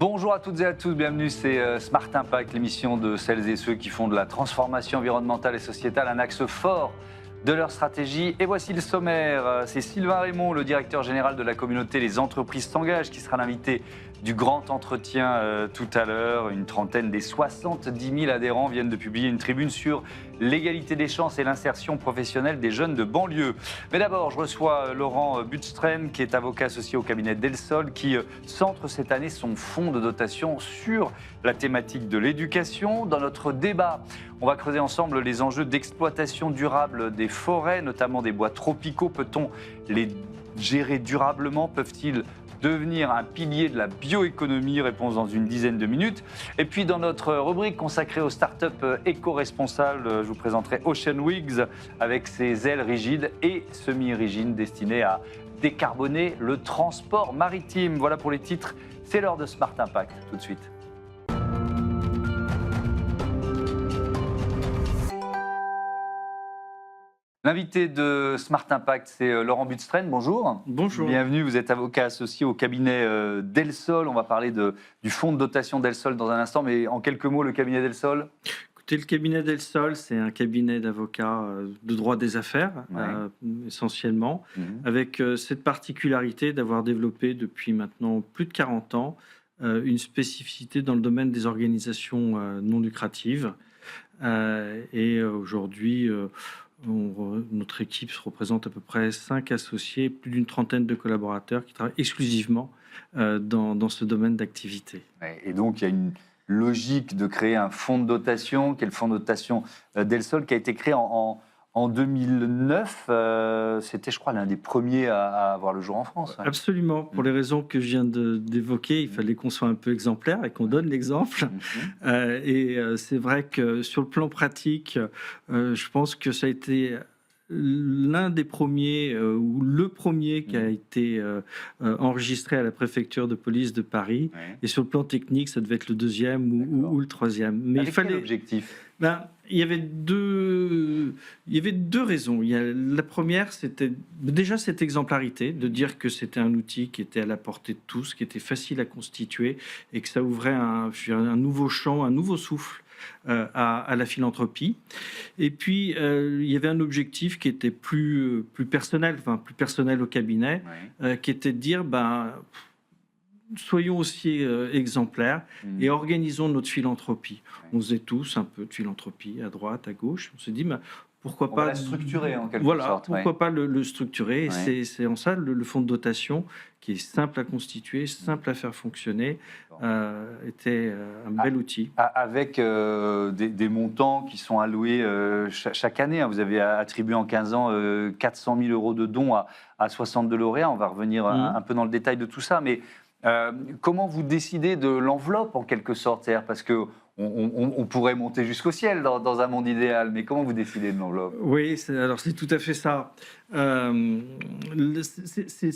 Bonjour à toutes et à tous, bienvenue, c'est Smart Impact, l'émission de celles et ceux qui font de la transformation environnementale et sociétale un axe fort de leur stratégie. Et voici le sommaire, c'est Sylvain Raymond, le directeur général de la communauté Les Entreprises s'engagent, qui sera l'invité du grand entretien tout à l'heure. Une trentaine des 70 000 adhérents viennent de publier une tribune sur l'égalité des chances et l'insertion professionnelle des jeunes de banlieue. Mais d'abord, je reçois Laurent Butstrem, qui est avocat associé au cabinet Delsol, qui centre cette année son fonds de dotation sur la thématique de l'éducation. Dans notre débat, on va creuser ensemble les enjeux d'exploitation durable des forêts, notamment des bois tropicaux. Peut-on les gérer durablement? Peuvent-ils devenir un pilier de la bioéconomie? Réponse dans une dizaine de minutes. Et puis dans notre rubrique consacrée aux startups éco-responsables, je vous présenterai Ocean Wigs avec ses ailes rigides et semi-rigides destinées à décarboner le transport maritime. Voilà pour les titres, c'est l'heure de Smart Impact. Tout de suite. L'invité de Smart Impact, c'est Laurent Butstrem. Bonjour. Bonjour. Bienvenue, vous êtes avocat associé au cabinet Delsol. On va parler du fonds de dotation Delsol dans un instant, mais en quelques mots, le cabinet Delsol. Écoutez, le cabinet Delsol, c'est un cabinet d'avocats de droit des affaires, essentiellement, avec cette particularité d'avoir développé depuis maintenant plus de 40 ans une spécificité dans le domaine des organisations non lucratives. Et aujourd'hui, notre équipe se représente à peu près 5 associés, plus d'une trentaine de collaborateurs qui travaillent exclusivement dans ce domaine d'activité. Et donc, il y a une logique de créer un fonds de dotation, qui est le fonds de dotation Delsol, qui a été créé en 2009. C'était, je crois, l'un des premiers à avoir le jour en France. Ouais. Absolument. Pour les raisons que je viens d'évoquer, il fallait qu'on soit un peu exemplaire et qu'on donne l'exemple. C'est vrai que sur le plan pratique, je pense que ça a été l'un des premiers ou le premier qui a été enregistré à la préfecture de police de Paris. Et sur le plan technique, ça devait être le deuxième ou le troisième. Mais avec quel objectif? Il y avait deux raisons. La première, c'était déjà cette exemplarité, de dire que c'était un outil qui était à la portée de tous, qui était facile à constituer et que ça ouvrait un nouveau champ, un nouveau souffle à la philanthropie. Et puis, il y avait un objectif qui était plus personnel au cabinet, qui était de dire, soyons aussi exemplaires et organisons notre philanthropie. On faisait tous un peu de philanthropie à droite, à gauche. On s'est dit, pourquoi pas la structurer en quelque sorte. Pourquoi pas le structurer. Et c'est en ça le fonds de dotation, qui est simple à constituer, simple à faire fonctionner, était un bel outil. Avec des montants qui sont alloués chaque année. Vous avez attribué en 15 ans 400 000 euros de dons à 62 lauréats. On va revenir un peu dans le détail de tout ça. Mais comment vous décidez de l'enveloppe en quelque sorte? C'est-à-dire parce que on pourrait monter jusqu'au ciel dans un monde idéal, mais comment vous décidez de l'enveloppe? Oui, c'est tout à fait ça. C'est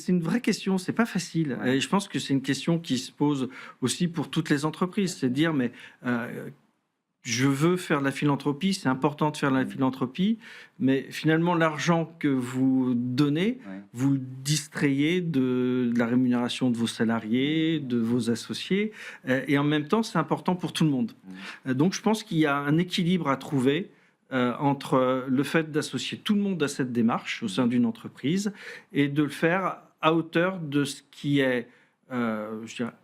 une vraie question, c'est pas facile. Et je pense que c'est une question qui se pose aussi pour toutes les entreprises. C'est de dire, mais je veux faire de la philanthropie, c'est important de faire de la philanthropie, mais finalement, l'argent que vous donnez, vous le distrayez de la rémunération de vos salariés, de vos associés, et en même temps, c'est important pour tout le monde. Donc, je pense qu'il y a un équilibre à trouver entre le fait d'associer tout le monde à cette démarche au sein d'une entreprise et de le faire à hauteur de ce qui est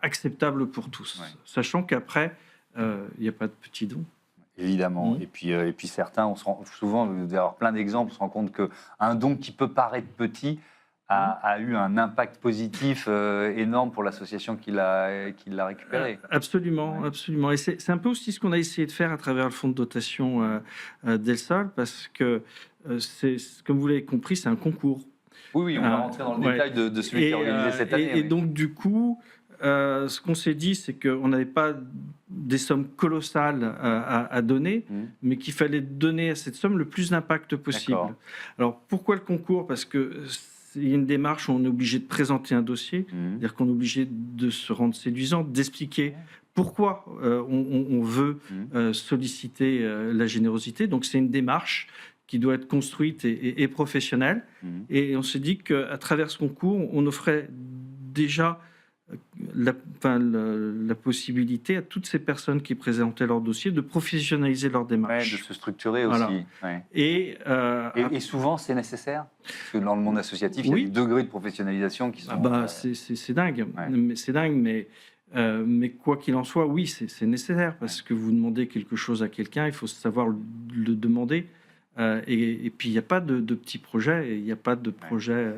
acceptable pour tous, sachant qu'après, il n'y a pas de petits dons. Évidemment. Et puis certains, souvent, vous allez avoir plein d'exemples, on se rend compte qu'un don qui peut paraître petit a eu un impact positif énorme pour l'association qui l'a récupéré. Absolument, absolument. Et c'est un peu aussi ce qu'on a essayé de faire à travers le fonds de dotation Delsol, parce que, comme vous l'avez compris, c'est un concours. Oui, on va rentrer dans le détail de celui qui a organisé cette année. Et donc, du coup, ce qu'on s'est dit, c'est qu'on n'avait pas des sommes colossales à donner, mais qu'il fallait donner à cette somme le plus d'impact possible. Alors, pourquoi le concours? Parce que il y a une démarche où on est obligé de présenter un dossier, c'est-à-dire qu'on est obligé de se rendre séduisant, d'expliquer pourquoi on veut solliciter la générosité. Donc, c'est une démarche qui doit être construite et professionnelle. Et on s'est dit qu'à travers ce concours, on offrait déjà la possibilité à toutes ces personnes qui présentaient leur dossier de professionnaliser leur Ouais, démarche. de se structurer Voilà. aussi. Ouais. Et, Et souvent, c'est nécessaire. Parce que dans le monde associatif, il y a Oui. des degrés de professionnalisation qui sont. C'est dingue. Ouais. Mais c'est dingue, mais quoi qu'il en soit, oui, c'est nécessaire parce que vous demandez quelque chose à quelqu'un, il faut savoir le demander. Et puis, il n'y a pas de petits projets, il n'y a pas de projet.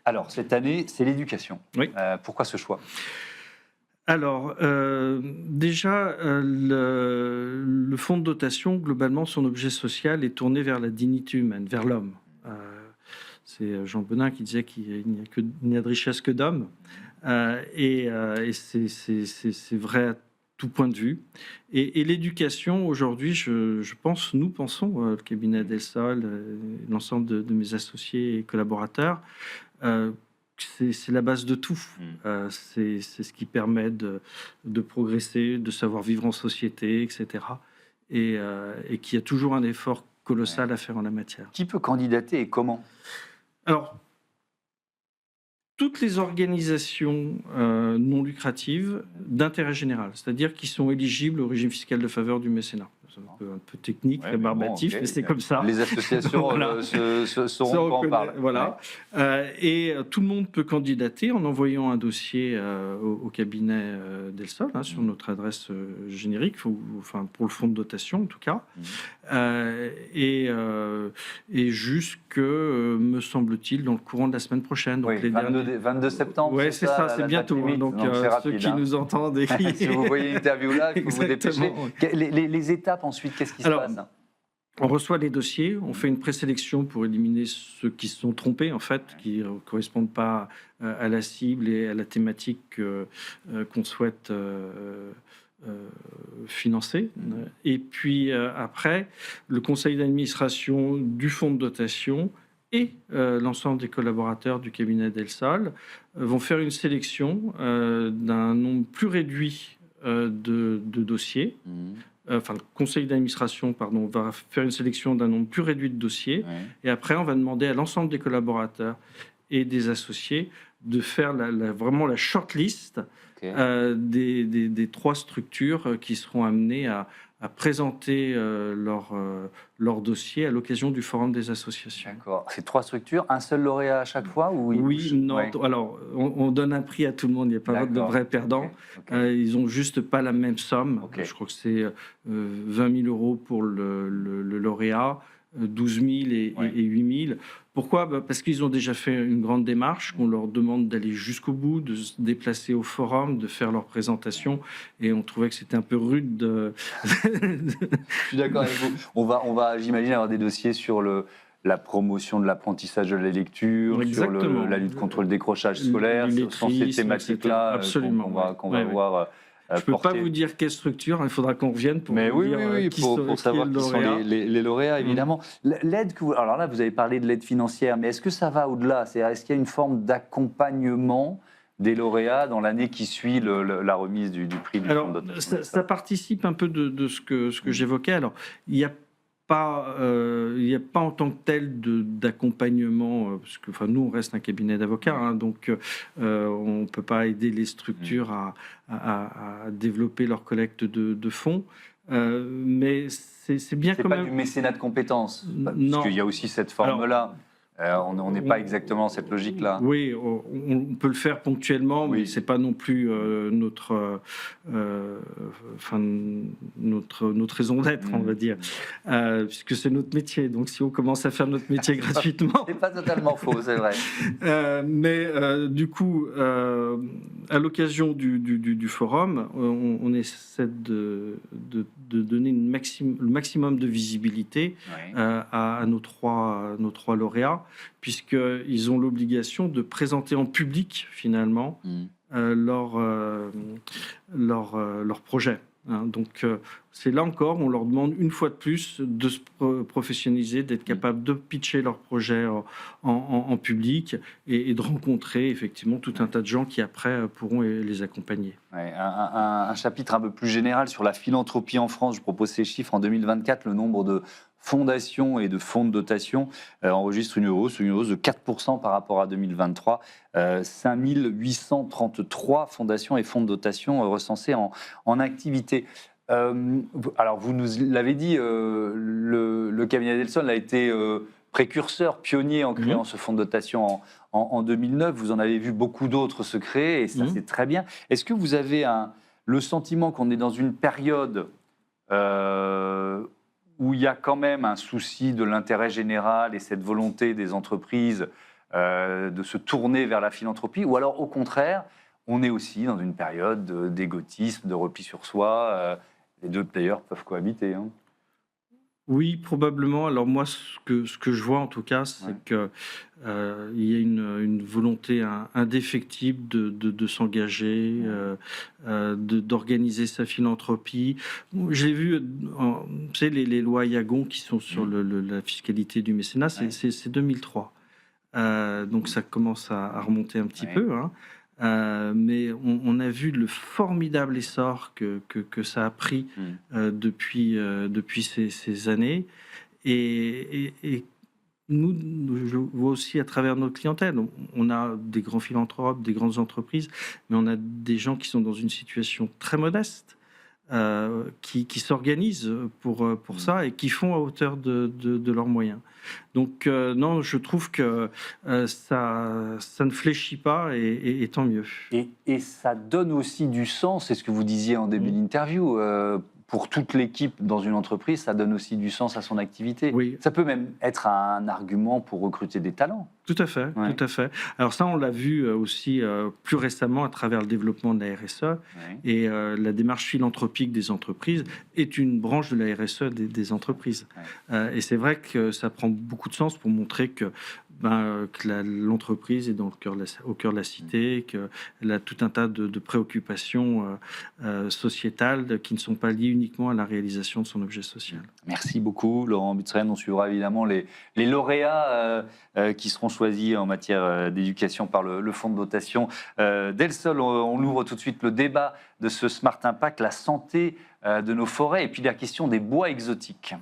Alors, cette année, c'est l'éducation. Oui. Pourquoi ce choix? Alors, déjà, le fonds de dotation, globalement, son objet social est tourné vers la dignité humaine, vers l'homme. C'est Jean Benin qui disait qu'il n'y a de richesse que d'hommes. Et c'est vrai à tout point de vue. Et l'éducation, aujourd'hui, nous pensons, le cabinet Del Sol, l'ensemble de mes associés et collaborateurs, c'est la base de tout. C'est ce qui permet de progresser, de savoir vivre en société, etc. Et qu'il y a toujours un effort colossal à faire en la matière. Qui peut candidater et comment? Alors, toutes les organisations non lucratives d'intérêt général, c'est-à-dire qui sont éligibles au régime fiscal de faveur du mécénat. C'est un peu technique, Ouais, rébarbatif, mais c'est comme ça. Les associations Voilà. sauront quand on parle. Voilà. Et tout le monde peut candidater en envoyant un dossier au cabinet Del Sol, sur notre adresse générique, enfin pour le fonds de dotation en tout cas. Et jusque, me semble-t-il, dans le courant de la semaine prochaine. Donc Oui, 22 septembre. Oui, c'est ça, c'est bientôt. Limite. Donc, c'est rapide, ceux qui nous entendent et qui... si vous voyez l'interview là, il faut vous dépêcher. Exactement. Les étapes ensuite, qu'est-ce qui se passe? On reçoit les dossiers, on fait une présélection pour éliminer ceux qui se sont trompés, en fait, qui ne correspondent pas à la cible et à la thématique qu'on souhaite financer. Et puis après, le conseil d'administration du fonds de dotation et l'ensemble des collaborateurs du cabinet Del Sol vont faire une sélection d'un nombre plus réduit de dossiers. Enfin, le conseil d'administration, va faire une sélection d'un nombre plus réduit de dossiers. Et après, on va demander à l'ensemble des collaborateurs et des associés de faire vraiment la shortlist des 3 structures qui seront amenées à présenter leur dossier à l'occasion du Forum des associations. D'accord. C'est 3 structures, un seul lauréat à chaque fois ou Oui, non. Ouais. Alors, on donne un prix à tout le monde, il n'y a pas de vrais perdants. Okay. Ils n'ont juste pas la même somme. Je crois que c'est 20 000 euros pour le lauréat, 12 000 et 8 000. Pourquoi ? Parce qu'ils ont déjà fait une grande démarche, qu'on leur demande d'aller jusqu'au bout, de se déplacer au forum, de faire leur présentation, et on trouvait que c'était un peu rude de... Je suis d'accord avec vous. On va j'imagine, avoir des dossiers sur la promotion de l'apprentissage de la lecture, sur la lutte contre le décrochage scolaire, ce sont ces thématiques-là qu'on va voir. Je ne peux pas vous dire quelle structure, il faudra qu'on revienne pour vous dire pour savoir qui sont les lauréats, évidemment. L'aide alors là, vous avez parlé de l'aide financière, mais est-ce que ça va au-delà? Est-ce qu'il y a une forme d'accompagnement des lauréats dans l'année qui suit la remise du prix du fonds de dotation? Ça participe un peu de ce que j'évoquais. Alors, il n'y a pas en tant que tel d'accompagnement, parce que nous, on reste un cabinet d'avocats, donc on ne peut pas aider les structures à développer leur collecte de fonds. Mais c'est bien quand même... C'est pas du mécénat de compétences, non. Parce qu'il y a aussi cette forme-là. On n'est pas exactement dans cette logique-là. Oui, on peut le faire ponctuellement, mais c'est pas non plus notre raison d'être, on va dire, puisque c'est notre métier. Donc, si on commence à faire notre métier gratuitement, c'est pas totalement faux, c'est vrai. Mais du coup, à l'occasion du forum, on essaie de donner le maximum de visibilité à nos trois lauréats, puisqu'ils ont l'obligation de présenter en public, finalement, leur projet. Donc, c'est là encore, on leur demande une fois de plus de se professionnaliser, d'être capable de pitcher leur projet en public et de rencontrer effectivement tout un tas de gens qui après pourront les accompagner. Un chapitre un peu plus général sur la philanthropie en France. Je propose ces chiffres. En 2024, le nombre fondations et de fonds de dotation enregistrent une hausse de 4% par rapport à 2023. 5833 fondations et fonds de dotation recensés en activité. Alors, vous nous l'avez dit, le cabinet Adelson a été précurseur, pionnier en créant ce fonds de dotation en 2009. Vous en avez vu beaucoup d'autres se créer et ça, c'est très bien. Est-ce que vous avez le sentiment qu'on est dans une période où il y a quand même un souci de l'intérêt général et cette volonté des entreprises de se tourner vers la philanthropie, ou alors au contraire, on est aussi dans une période d'égotisme, de repli sur soi. Les deux d'ailleurs peuvent cohabiter. Hein. Oui, probablement. Alors moi, ce que je vois en tout cas, c'est qu'il y a une volonté indéfectible de s'engager, d'organiser sa philanthropie. J'ai vu, vous savez, les lois Yagon qui sont sur la fiscalité du mécénat, c'est 2003. Donc ça commence à remonter un petit peu. Hein. Mais on a vu le formidable essor que ça a pris depuis ces années. Et nous, je vois aussi à travers notre clientèle, on a des grands philanthropes, des grandes entreprises, mais on a des gens qui sont dans une situation très modeste, qui s'organisent pour ça et qui font à hauteur de leurs moyens. Donc non, je trouve que ça ne fléchit pas et tant mieux. Et ça donne aussi du sens, c'est ce que vous disiez en début d'interview, pour toute l'équipe dans une entreprise, ça donne aussi du sens à son activité. Oui. Ça peut même être un argument pour recruter des talents. Tout à fait, tout à fait. Alors ça, on l'a vu aussi plus récemment à travers le développement de la RSE. Et la démarche philanthropique des entreprises est une branche de la RSE des entreprises. Et c'est vrai que ça prend beaucoup de sens pour montrer que l'entreprise est au cœur de la cité, qu'elle a tout un tas de préoccupations sociétales qui ne sont pas liées uniquement à la réalisation de son objet social. Merci beaucoup, Laurent Butzeren. On suivra évidemment les lauréats qui seront choisis en matière d'éducation par le fonds de dotation d'Elsol. On ouvre tout de suite le débat de ce Smart Impact, la santé de nos forêts et puis la question des bois exotiques.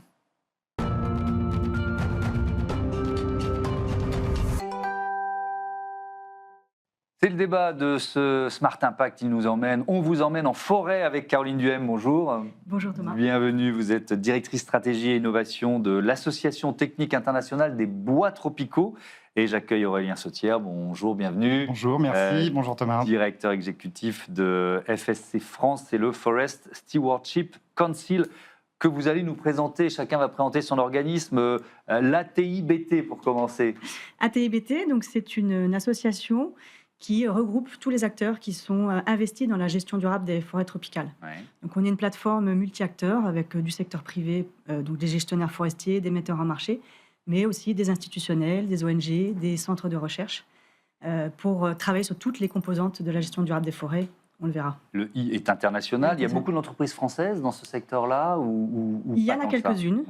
C'est le débat de ce Smart Impact. On vous emmène en forêt avec Caroline Duhem. Bonjour. Bonjour Thomas. Bienvenue. Vous êtes directrice stratégie et innovation de l'Association technique internationale des bois tropicaux. Et j'accueille Aurélien Sautière. Bonjour, bienvenue. Bonjour, merci. Bonjour Thomas. Directeur exécutif de FSC France, c'est le Forest Stewardship Council que vous allez nous présenter. Chacun va présenter son organisme, l'ATIBT pour commencer. ATIBT, donc c'est une association qui regroupe tous les acteurs qui sont investis dans la gestion durable des forêts tropicales. Donc on est une plateforme multi-acteurs avec du secteur privé, donc des gestionnaires forestiers, des metteurs en marché, mais aussi des institutionnels, des ONG, des centres de recherche, pour travailler sur toutes les composantes de la gestion durable des forêts. On le verra. Le I est international. Il y a beaucoup d'entreprises françaises dans ce secteur-là ou Il y en a quelques-unes.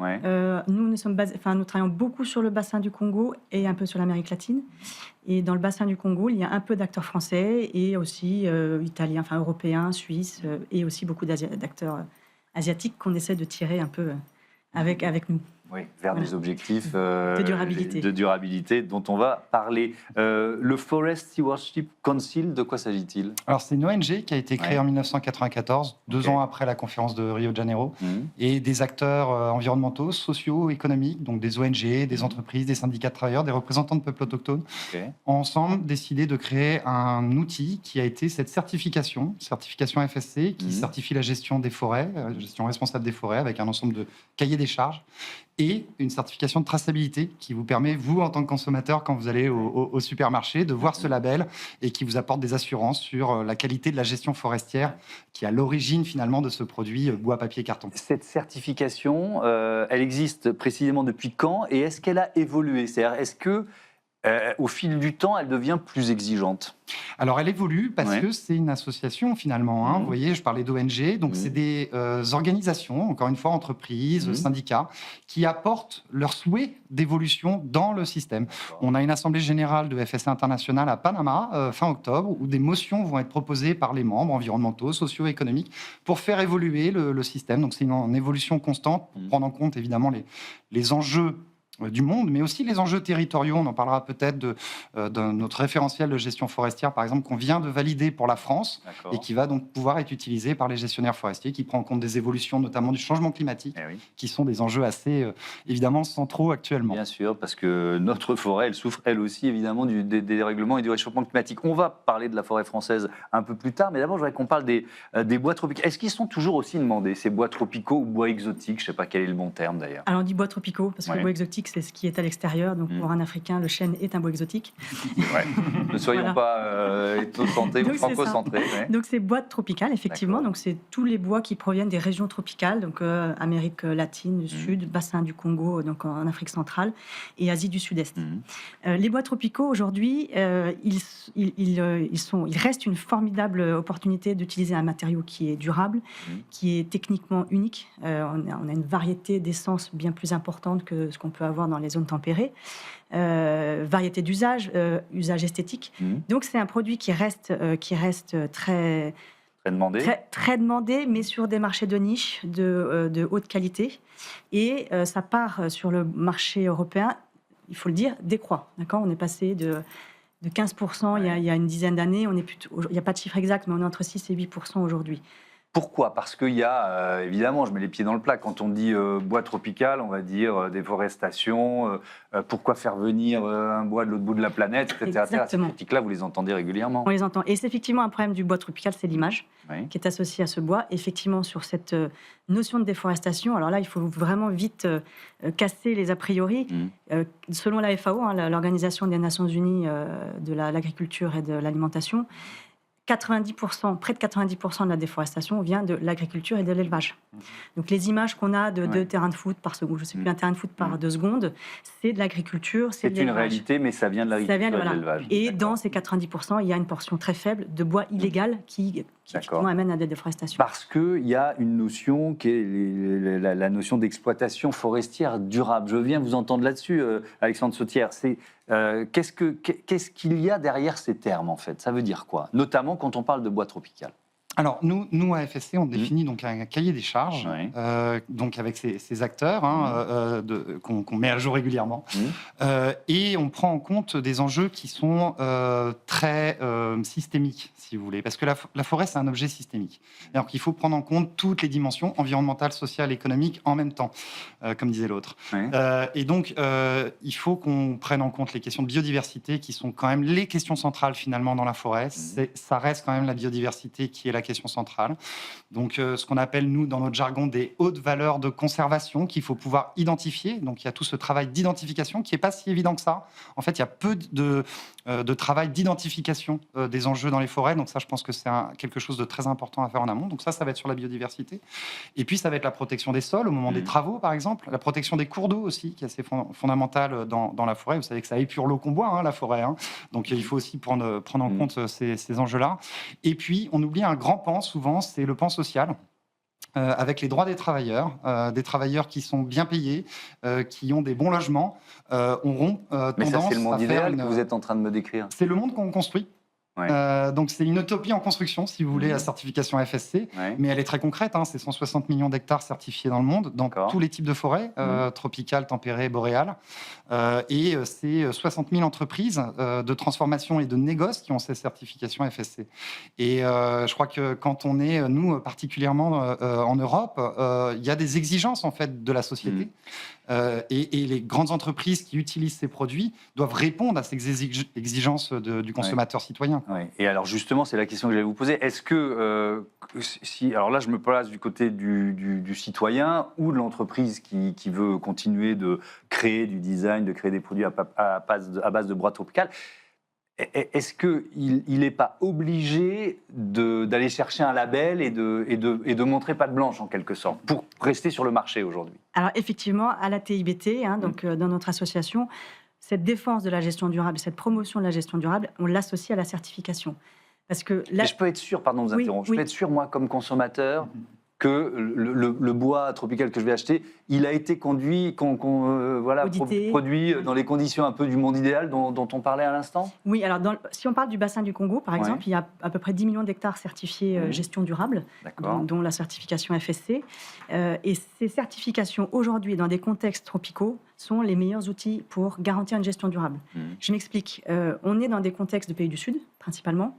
Nous travaillons beaucoup sur le bassin du Congo et un peu sur l'Amérique latine. Et dans le bassin du Congo, il y a un peu d'acteurs français et aussi italiens, européens, suisses et aussi beaucoup d'acteurs asiatiques qu'on essaie de tirer un peu avec nous. Oui, vers des objectifs de durabilité dont on va parler. Le Forest Stewardship Council, de quoi s'agit-il ? Alors, c'est une ONG qui a été créée en 1994, 2 ans après la conférence de Rio de Janeiro, et des acteurs environnementaux, sociaux, économiques, donc des ONG, des entreprises, des syndicats de travailleurs, des représentants de peuples autochtones, ont ensemble décidé de créer un outil qui a été cette certification FSC, qui certifie la gestion des forêts, la gestion responsable des forêts, avec un ensemble de cahiers des charges, et une certification de traçabilité qui vous permet, vous, en tant que consommateur, quand vous allez au supermarché, de voir ce label et qui vous apporte des assurances sur la qualité de la gestion forestière qui est à l'origine, finalement, de ce produit bois, papier, carton. Cette certification, elle existe précisément depuis quand et est-ce qu'elle a évolué ? C'est-à-dire, est-ce que au fil du temps, elle devient plus exigeante. Alors, elle évolue parce que c'est une association, finalement. Hein. Vous voyez, je parlais d'ONG. Donc, c'est des organisations, encore une fois, entreprises, syndicats, qui apportent leur souhait d'évolution dans le système. On a une assemblée générale de FSC International à Panama, fin octobre, où des motions vont être proposées par les membres environnementaux, socio-économiques, pour faire évoluer le système. Donc, c'est une évolution constante pour prendre en compte, évidemment, les enjeux du monde, mais aussi les enjeux territoriaux. On en parlera peut-être de notre référentiel de gestion forestière, par exemple, qu'on vient de valider pour la France et qui va donc pouvoir être utilisé par les gestionnaires forestiers, qui prend en compte des évolutions, notamment du changement climatique, qui sont des enjeux assez, évidemment, centraux actuellement. Bien sûr, parce que notre forêt, elle souffre, elle aussi, évidemment, des dérèglements et du réchauffement climatique. On va parler de la forêt française un peu plus tard, mais d'abord, je voudrais qu'on parle des bois tropicaux. Est-ce qu'ils sont toujours aussi demandés, ces bois tropicaux ou bois exotiques? Je ne sais pas quel est le bon terme, d'ailleurs. Alors, on dit bois tropicaux, parce que le bois exotique, c'est ce qui est à l'extérieur. Donc, pour un Africain, le chêne est un bois exotique. Ne soyons pas ethnocentrés ou franco-centrés. Donc, c'est bois tropical, effectivement. Donc, c'est tous les bois qui proviennent des régions tropicales, donc Amérique latine, du Sud, bassin du Congo, donc en Afrique centrale, et Asie du Sud-Est. Les bois tropicaux, aujourd'hui, ils restent une formidable opportunité d'utiliser un matériau qui est durable, qui est techniquement unique. On a une variété d'essences bien plus importante que ce qu'on peut avoir dans les zones tempérées. Variété d'usage, usage esthétique. Donc, c'est un produit qui reste très demandé, mais sur des marchés de niche, de haute qualité. Et ça part sur le marché européen, il faut le dire, décroît. D'accord ? On est passé de 15% il y a une dizaine d'années. Il n'y a pas de chiffre exact, mais on est entre 6 et 8% aujourd'hui. Pourquoi ? Parce qu'il y a, évidemment, je mets les pieds dans le plat, quand on dit bois tropical, on va dire déforestation, pourquoi faire venir un bois de l'autre bout de la planète, etc. Exactement. Ces critiques-là, vous les entendez régulièrement. On les entend. Et c'est effectivement un problème du bois tropical, c'est l'image qui est associée à ce bois. Effectivement, sur cette notion de déforestation, alors là, il faut vraiment vite casser les a priori. Selon la FAO, l'Organisation des Nations Unies de l'agriculture et de l'alimentation, 90%, près de 90% de la déforestation vient de l'agriculture et de l'élevage. Donc les images qu'on a de 2 terrains de foot par seconde, je ne sais plus, un terrain de foot par 2 secondes, c'est de l'agriculture, c'est de l'élevage. C'est une réalité, mais ça vient de l'agriculture et de l'élevage. Et dans ces 90%, il y a une portion très faible de bois illégal qui effectivement amène à des déforestations. Parce qu'il y a une notion qui est la notion d'exploitation forestière durable. Je viens vous entendre là-dessus, Alexandre Sautière. Qu'est-ce qu'il y a derrière ces termes, en fait ? Ça veut dire quoi ? Notamment quand on parle de bois tropical. Alors, nous à FSC, on définit donc un cahier des charges, donc avec ces acteurs qu'on met à jour régulièrement. Et on prend en compte des enjeux qui sont très systémiques, si vous voulez. Parce que la forêt, c'est un objet systémique. Alors qu'il faut prendre en compte toutes les dimensions environnementales, sociales, économiques en même temps, comme disait l'autre. Et donc, il faut qu'on prenne en compte les questions de biodiversité, qui sont quand même les questions centrales, finalement, dans la forêt. Ça reste quand même la biodiversité qui est la question centrale. Donc, ce qu'on appelle, nous, dans notre jargon, des hautes valeurs de conservation qu'il faut pouvoir identifier. Donc, il y a tout ce travail d'identification qui n'est pas si évident que ça. En fait, il y a peu de travail d'identification des enjeux dans les forêts. Donc, ça, je pense que c'est quelque chose de très important à faire en amont. Donc, ça va être sur la biodiversité. Et puis, ça va être la protection des sols au moment des travaux, par exemple. La protection des cours d'eau aussi, qui est assez fondamentale dans la forêt. Vous savez que ça épure l'eau qu'on boit, la forêt. Donc, il faut aussi prendre en compte ces enjeux-là. Et puis, on oublie un grand pan, souvent, c'est le pan social. Avec les droits des travailleurs qui sont bien payés, qui ont des bons logements, auront tendance à faire... Mais ça, c'est le monde idéal que vous êtes en train de me décrire. C'est le monde qu'on construit. Donc c'est une utopie en construction, si vous voulez, la certification FSC, mais elle est très concrète. C'est 160 millions d'hectares certifiés dans le monde, dans tous les types de forêts, tropicales, tempérées, boréales. Et c'est 60 000 entreprises de transformation et de négoce qui ont ces certifications FSC. Et je crois que quand on est, nous, particulièrement en Europe, il y a des exigences, en fait, de la société. Et les grandes entreprises qui utilisent ces produits doivent répondre à ces exigences du consommateur citoyen. Et alors justement, c'est la question que j'allais vous poser. Est-ce que, alors là je me place du côté du citoyen ou de l'entreprise qui veut continuer de créer du design, de créer des produits à base de bois tropical, est-ce qu'il n'est pas obligé d'aller chercher un label et de montrer patte blanche, en quelque sorte, pour rester sur le marché aujourd'hui ? Alors effectivement, à la TIBT, donc dans notre association, cette défense de la gestion durable, cette promotion de la gestion durable, on l'associe à la certification. Parce que Mais je peux être sûr, pardon de vous interrompre, je peux être sûr, moi, comme consommateur, que le bois tropical que je vais acheter, il a été conduit, Audité. produit dans les conditions un peu du monde idéal dont on parlait à l'instant. Oui, alors si on parle du bassin du Congo, par exemple, il y a à peu près 10 millions d'hectares certifiés gestion durable, dont la certification FSC. Et ces certifications, aujourd'hui, dans des contextes tropicaux, sont les meilleurs outils pour garantir une gestion durable. Je m'explique. On est dans des contextes de pays du Sud, principalement,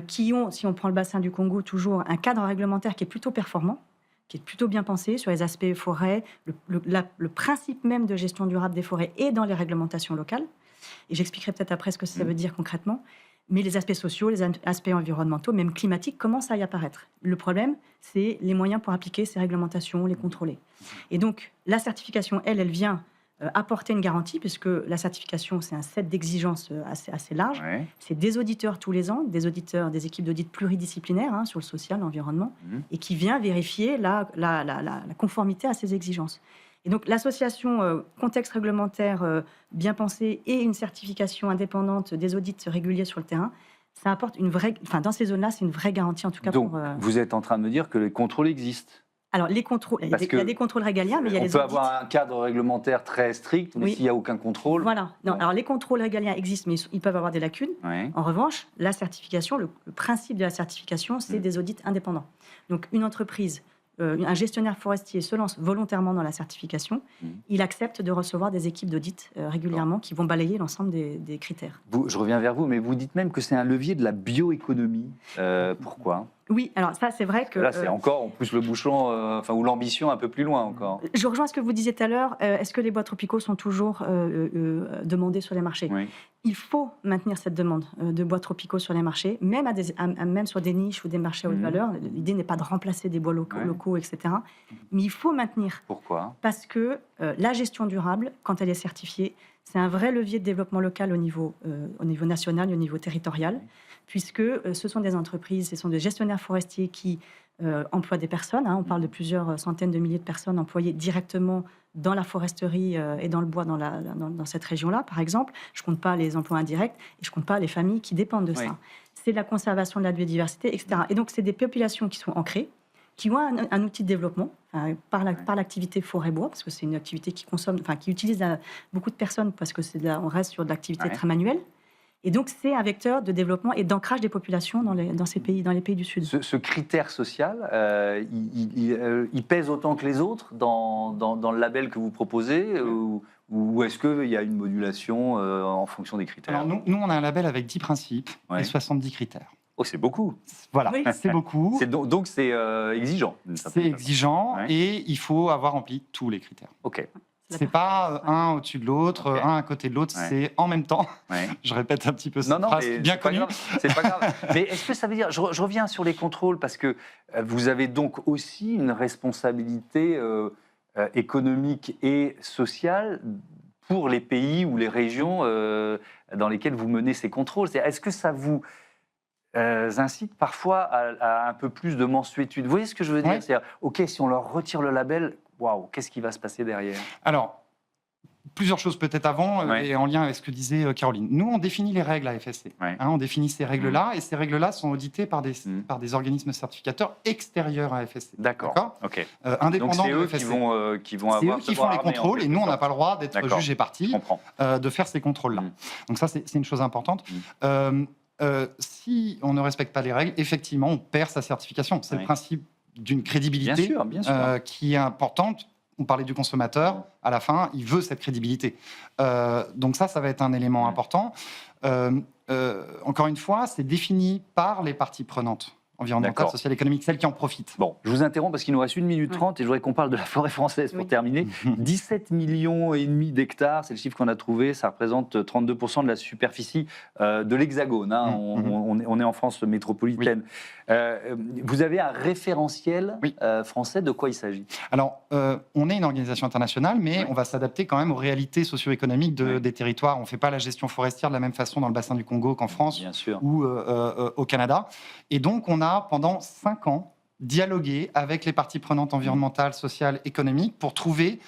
qui ont, si on prend le bassin du Congo, toujours un cadre réglementaire qui est plutôt performant, qui est plutôt bien pensé sur les aspects forêts. Le principe même de gestion durable des forêts est dans les réglementations locales. Et j'expliquerai peut-être après ce que ça veut dire concrètement. Mais les aspects sociaux, les aspects environnementaux, même climatiques, commencent à y apparaître. Le problème, c'est les moyens pour appliquer ces réglementations, les contrôler. Et donc, la certification, elle vient apporter une garantie, puisque la certification, c'est un set d'exigences assez large. C'est des auditeurs tous les ans, des équipes d'audit pluridisciplinaires sur le social, l'environnement, et qui vient vérifier la conformité à ces exigences. Et donc, l'association contexte réglementaire bien pensé et une certification indépendante des audits réguliers sur le terrain, ça apporte une vraie... Enfin, dans ces zones-là, c'est une vraie garantie, en tout cas. Donc, vous êtes en train de me dire que les contrôles existent? Alors, les contrôles, il y a des contrôles régaliens, mais il y a les audits. On peut avoir un cadre réglementaire très strict, mais s'il n'y a aucun contrôle... Voilà. Non, alors, les contrôles régaliens existent, mais ils peuvent avoir des lacunes. En revanche, la certification, le principe de la certification, c'est des audits indépendants. Donc, une entreprise, un gestionnaire forestier se lance volontairement dans la certification, il accepte de recevoir des équipes d'audit régulièrement qui vont balayer l'ensemble des critères. Je reviens vers vous, mais vous dites même que c'est un levier de la bioéconomie. Pourquoi ? Oui, alors ça, c'est vrai que... Là, c'est encore, on pousse le bouchon, ou l'ambition un peu plus loin encore. Je rejoins ce que vous disiez tout à l'heure. Est-ce que les bois tropicaux sont toujours demandés sur les marchés ? Il faut maintenir cette demande de bois tropicaux sur les marchés, même sur des niches ou des marchés à haute valeur. L'idée n'est pas de remplacer des bois locaux, etc. Mais il faut maintenir. Pourquoi ? Parce que la gestion durable, quand elle est certifiée, c'est un vrai levier de développement local au niveau national et au niveau territorial, puisque ce sont des entreprises, ce sont des gestionnaires forestiers qui emploient des personnes. On parle de plusieurs centaines de milliers de personnes employées directement dans la foresterie et dans le bois dans cette région-là, par exemple. Je ne compte pas les emplois indirects et je ne compte pas les familles qui dépendent de ça. C'est la conservation de la biodiversité, etc. Et donc, c'est des populations qui sont ancrées, qui ont un outil de développement par l'activité forêt-bois, parce que c'est une activité qui utilise beaucoup de personnes, parce que on reste sur de l'activité très manuelle. Et donc, c'est un vecteur de développement et d'ancrage des populations dans les pays du Sud. Ce critère social, il pèse autant que les autres dans le label que vous proposez ou est-ce qu'il y a une modulation en fonction des critères ? Alors nous, on a un label avec 10 principes et 70 critères. Oh, c'est beaucoup. Voilà, c'est beaucoup. Donc, c'est exigeant. C'est exigeant et il faut avoir rempli tous les critères. OK. C'est pas un au-dessus de l'autre, un à côté de l'autre, c'est en même temps. Je répète un petit peu cette phrase bien connue. C'est pas grave. Mais est-ce que ça veut dire, je reviens sur les contrôles, parce que vous avez donc aussi une responsabilité économique et sociale pour les pays ou les régions dans lesquelles vous menez ces contrôles. Est-ce que ça vous incite parfois à un peu plus de mansuétude ? Vous voyez ce que je veux dire ? C'est-à-dire, OK, si on leur retire le label, waouh, qu'est-ce qui va se passer derrière ? Alors, plusieurs choses peut-être avant, et en lien avec ce que disait Caroline. Nous, on définit les règles à FSC. On définit ces règles-là, et ces règles-là sont auditées par des organismes certificateurs extérieurs à FSC. D'accord. OK. Indépendants de FSC. qui vont avoir... C'est eux qui font les contrôles, et nous, on n'a pas le droit d'être juge et partie de faire ces contrôles-là. Donc ça, c'est une chose importante. Si on ne respecte pas les règles, effectivement, on perd sa certification. C'est le principe d'une crédibilité bien sûr. Qui est importante. On parlait du consommateur, à la fin, il veut cette crédibilité. Donc ça va être un élément important. Encore une fois, c'est défini par les parties prenantes, environnementales, sociales, économiques, celles qui en profitent. Bon, je vous interromps parce qu'il nous reste 1 minute 30 et je voudrais qu'on parle de la forêt française pour terminer. 17,5 millions d'hectares, c'est le chiffre qu'on a trouvé, ça représente 32% de la superficie de l'Hexagone. On est en France métropolitaine. Vous avez un référentiel français, de quoi il s'agit ? Alors, on est une organisation internationale, mais on va s'adapter quand même aux réalités socio-économiques des territoires. On ne fait pas la gestion forestière de la même façon dans le bassin du Congo qu'en France ou au Canada. Et donc, on a, pendant 5 ans, dialogué avec les parties prenantes environnementales, sociales, économiques, pour trouver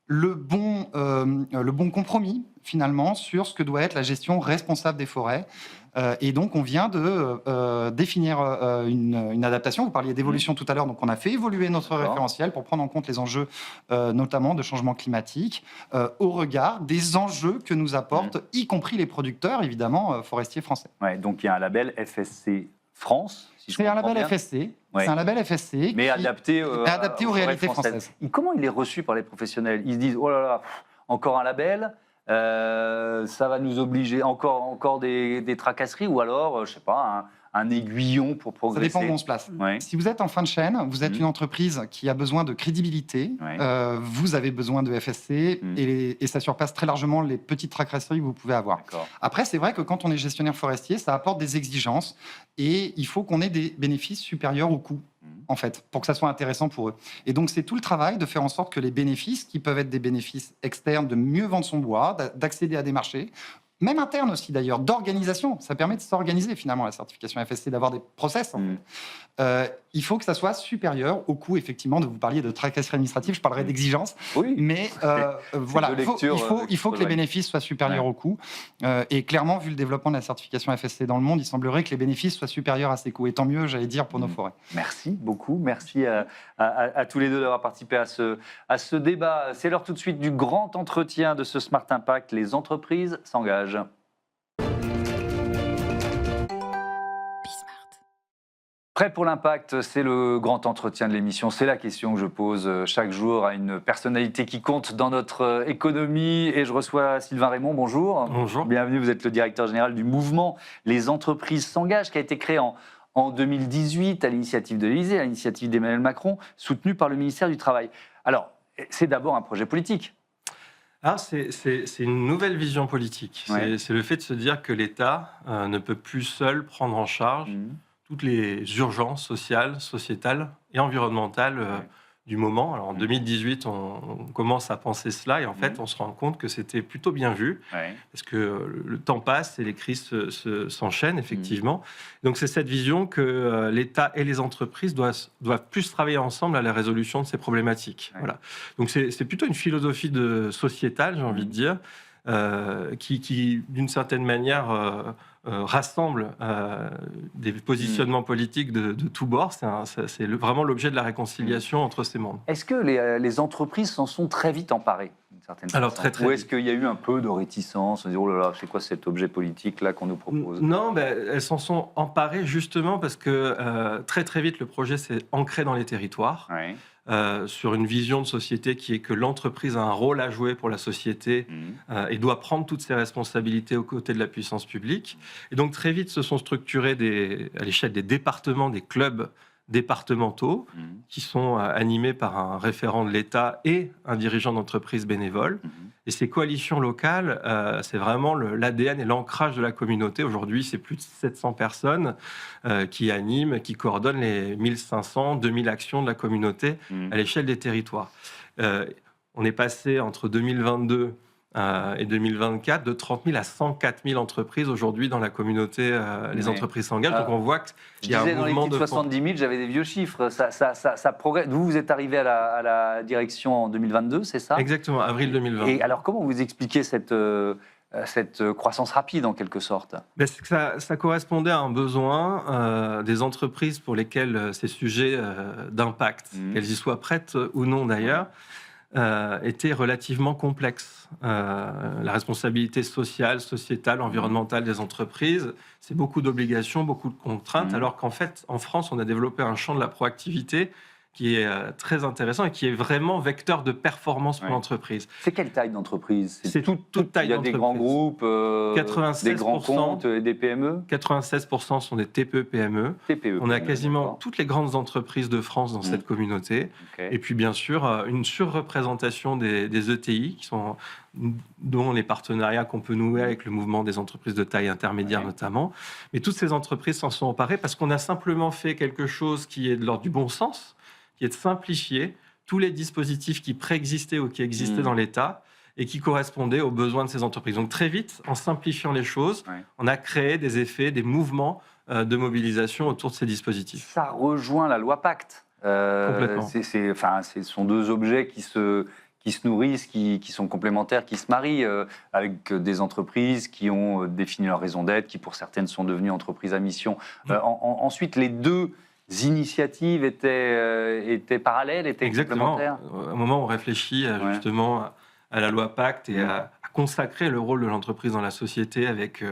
le bon compromis, finalement, sur ce que doit être la gestion responsable des forêts. Et donc, on vient de définir une adaptation. Vous parliez d'évolution tout à l'heure, donc on a fait évoluer notre référentiel pour prendre en compte les enjeux, notamment de changement climatique, au regard des enjeux que nous apportent, y compris les producteurs, évidemment, forestiers français. Ouais, donc, il y a un label FSC France. C'est un label FSC. C'est un label FSC, mais adapté aux réalités françaises. Comment il est reçu par les professionnels? Ils se disent, oh là là, encore un label, ça va nous obliger encore des tracasseries, ou alors, je sais pas, un aiguillon pour progresser. Ça dépend où on se place. Ouais. Si vous êtes en fin de chaîne, vous êtes une entreprise qui a besoin de crédibilité, vous avez besoin de FSC, et ça surpasse très largement les petites tracasseries que vous pouvez avoir. Après, c'est vrai que quand on est gestionnaire forestier, ça apporte des exigences, et il faut qu'on ait des bénéfices supérieurs au coût, en fait, pour que ça soit intéressant pour eux. Et donc, c'est tout le travail de faire en sorte que les bénéfices, qui peuvent être des bénéfices externes, de mieux vendre son bois, d'accéder à des marchés, même interne aussi d'ailleurs, d'organisation. Ça permet de s'organiser finalement, la certification FSC, d'avoir des process. En fait. Il faut que ça soit supérieur au coût, effectivement, de vous parliez de tracasserie administrative, je parlerai d'exigence, mais voilà, il faut que les bénéfices soient supérieurs au coût. Et clairement, vu le développement de la certification FSC dans le monde, il semblerait que les bénéfices soient supérieurs à ces coûts. Et tant mieux, j'allais dire, pour nos forêts. Merci beaucoup. Merci à tous les deux d'avoir participé à ce débat. C'est l'heure tout de suite du grand entretien de ce Smart Impact. Les entreprises s'engagent. Prêt pour l'impact, c'est le grand entretien de l'émission. C'est la question que je pose chaque jour à une personnalité qui compte dans notre économie. Et je reçois Sylvain Raymond. Bonjour. Bonjour. Bienvenue, vous êtes le directeur général du mouvement Les entreprises s'engagent, qui a été créé en 2018 à l'initiative de l'Élysée, à l'initiative d'Emmanuel Macron, soutenu par le ministère du Travail. Alors, c'est d'abord un projet politique. C'est une nouvelle vision politique. C'est le fait de se dire que l'État ne peut plus seul prendre en charge toutes les urgences sociales, sociétales et environnementales du moment. Alors en 2018, on commence à penser cela et en fait, on se rend compte que c'était plutôt bien vu parce que le temps passe et les crises s'enchaînent effectivement. Donc c'est cette vision que l'État et les entreprises doivent plus travailler ensemble à la résolution de ces problématiques. Voilà. Donc c'est plutôt une philosophie sociétale, j'ai envie de dire, qui d'une certaine manière rassemble des positionnements politiques de tous bords. C'est vraiment l'objet de la réconciliation entre ces mondes. Est-ce que les entreprises s'en sont très vite emparées d'une certaine façon? Alors très Ou est-ce qu'il y a eu un peu de réticence, on dit oh là là, c'est quoi cet objet politique là qu'on nous propose? Non, elles s'en sont emparées justement parce que très vite le projet s'est ancré dans les territoires. Sur une vision de société qui est que l'entreprise a un rôle à jouer pour la société et doit prendre toutes ses responsabilités aux côtés de la puissance publique. Et donc très vite se sont structurés à l'échelle des départements, des clubs départementaux qui sont animés par un référent de l'État et un dirigeant d'entreprise bénévole. Et ces coalitions locales, c'est vraiment l'ADN et l'ancrage de la communauté. Aujourd'hui, c'est plus de 700 personnes qui animent, qui coordonnent les 1500, 2000 actions de la communauté à l'échelle des territoires. On est passé entre 2022 et 2024 de 30 000 à 104 000 entreprises aujourd'hui dans la communauté. Les entreprises s'engagent. Donc on voit qu'il y a un mouvement de 70 000, j'avais des vieux chiffres. Ça progresse. Vous êtes arrivé à la direction en 2022, c'est ça? Exactement, avril 2020. Et alors comment vous expliquez cette croissance rapide en quelque sorte? Ça correspondait à un besoin des entreprises pour lesquelles ces sujets d'impact, qu'elles y soient prêtes ou non d'ailleurs, était relativement complexe. La responsabilité sociale, sociétale, environnementale des entreprises, c'est beaucoup d'obligations, beaucoup de contraintes, alors qu'en fait, en France, on a développé un champ de la proactivité qui est très intéressant et qui est vraiment vecteur de performance pour l'entreprise. C'est quelle taille d'entreprise? C'est toute taille d'entreprise. Il y a des grands groupes, 96%, des grands comptes et des PME? 96% sont des TPE-PME. On a quasiment toutes les grandes entreprises de France dans cette communauté. Et puis bien sûr, une surreprésentation des ETI, dont les partenariats qu'on peut nouer avec le mouvement des entreprises de taille intermédiaire notamment. Mais toutes ces entreprises s'en sont emparées parce qu'on a simplement fait quelque chose qui est de l'ordre du bon sens, qui est de simplifier tous les dispositifs qui préexistaient ou qui existaient dans l'État et qui correspondaient aux besoins de ces entreprises. Donc très vite, en simplifiant les choses, on a créé des effets, des mouvements de mobilisation autour de ces dispositifs. Ça rejoint la loi Pacte. Complètement. Ce sont deux objets qui qui se nourrissent, qui sont complémentaires, qui se marient avec des entreprises qui ont défini leur raison d'être, qui pour certaines sont devenues entreprises à mission. Ensuite, les deux initiatives étaient parallèles, étaient complémentaires. Au moment où on réfléchit justement à la loi Pacte et à consacrer le rôle de l'entreprise dans la société avec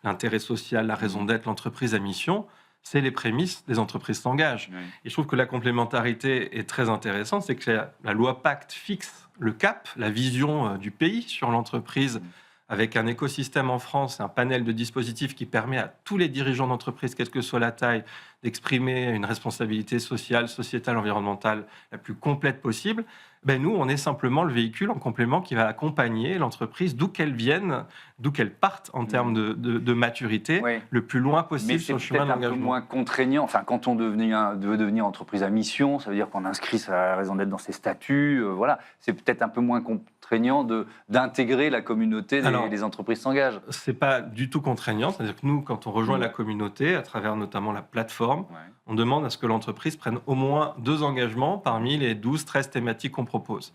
l'intérêt social, la raison d'être, l'entreprise à mission, c'est les prémices des entreprises s'engagent. Et je trouve que la complémentarité est très intéressante, c'est que la loi Pacte fixe le cap, la vision du pays sur l'entreprise, avec un écosystème en France, un panel de dispositifs qui permet à tous les dirigeants d'entreprise, quelle que soit la taille, d'exprimer une responsabilité sociale, sociétale, environnementale la plus complète possible. Nous, on est simplement le véhicule en complément qui va accompagner l'entreprise d'où qu'elle vienne, d'où qu'elle parte en termes de maturité, le plus loin possible sur le chemin de l'engagement. Mais c'est peut-être un peu moins contraignant. Enfin, quand on veut devenir entreprise à mission, ça veut dire qu'on inscrit sa raison d'être dans ses statuts. Voilà, c'est peut-être un peu moins contraignant d'intégrer la communauté des entreprises s'engagent. C'est pas du tout contraignant. C'est-à-dire que nous, quand on rejoint la communauté, à travers notamment la plateforme, on demande à ce que l'entreprise prenne au moins 2 engagements parmi les 12-13 thématiques qu'on propose.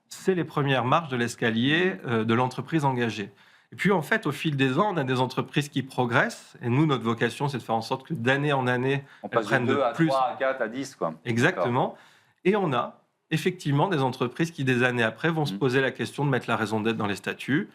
C'est les premières marches de l'escalier de l'entreprise engagée. Et puis, en fait, au fil des ans, on a des entreprises qui progressent. Et nous, notre vocation, c'est de faire en sorte que d'année en année, elles prennent de 2 à 3 à 4 à 10. Quoi. Exactement. Et on a effectivement des entreprises qui, des années après, vont se poser la question de mettre la raison d'être dans les statuts,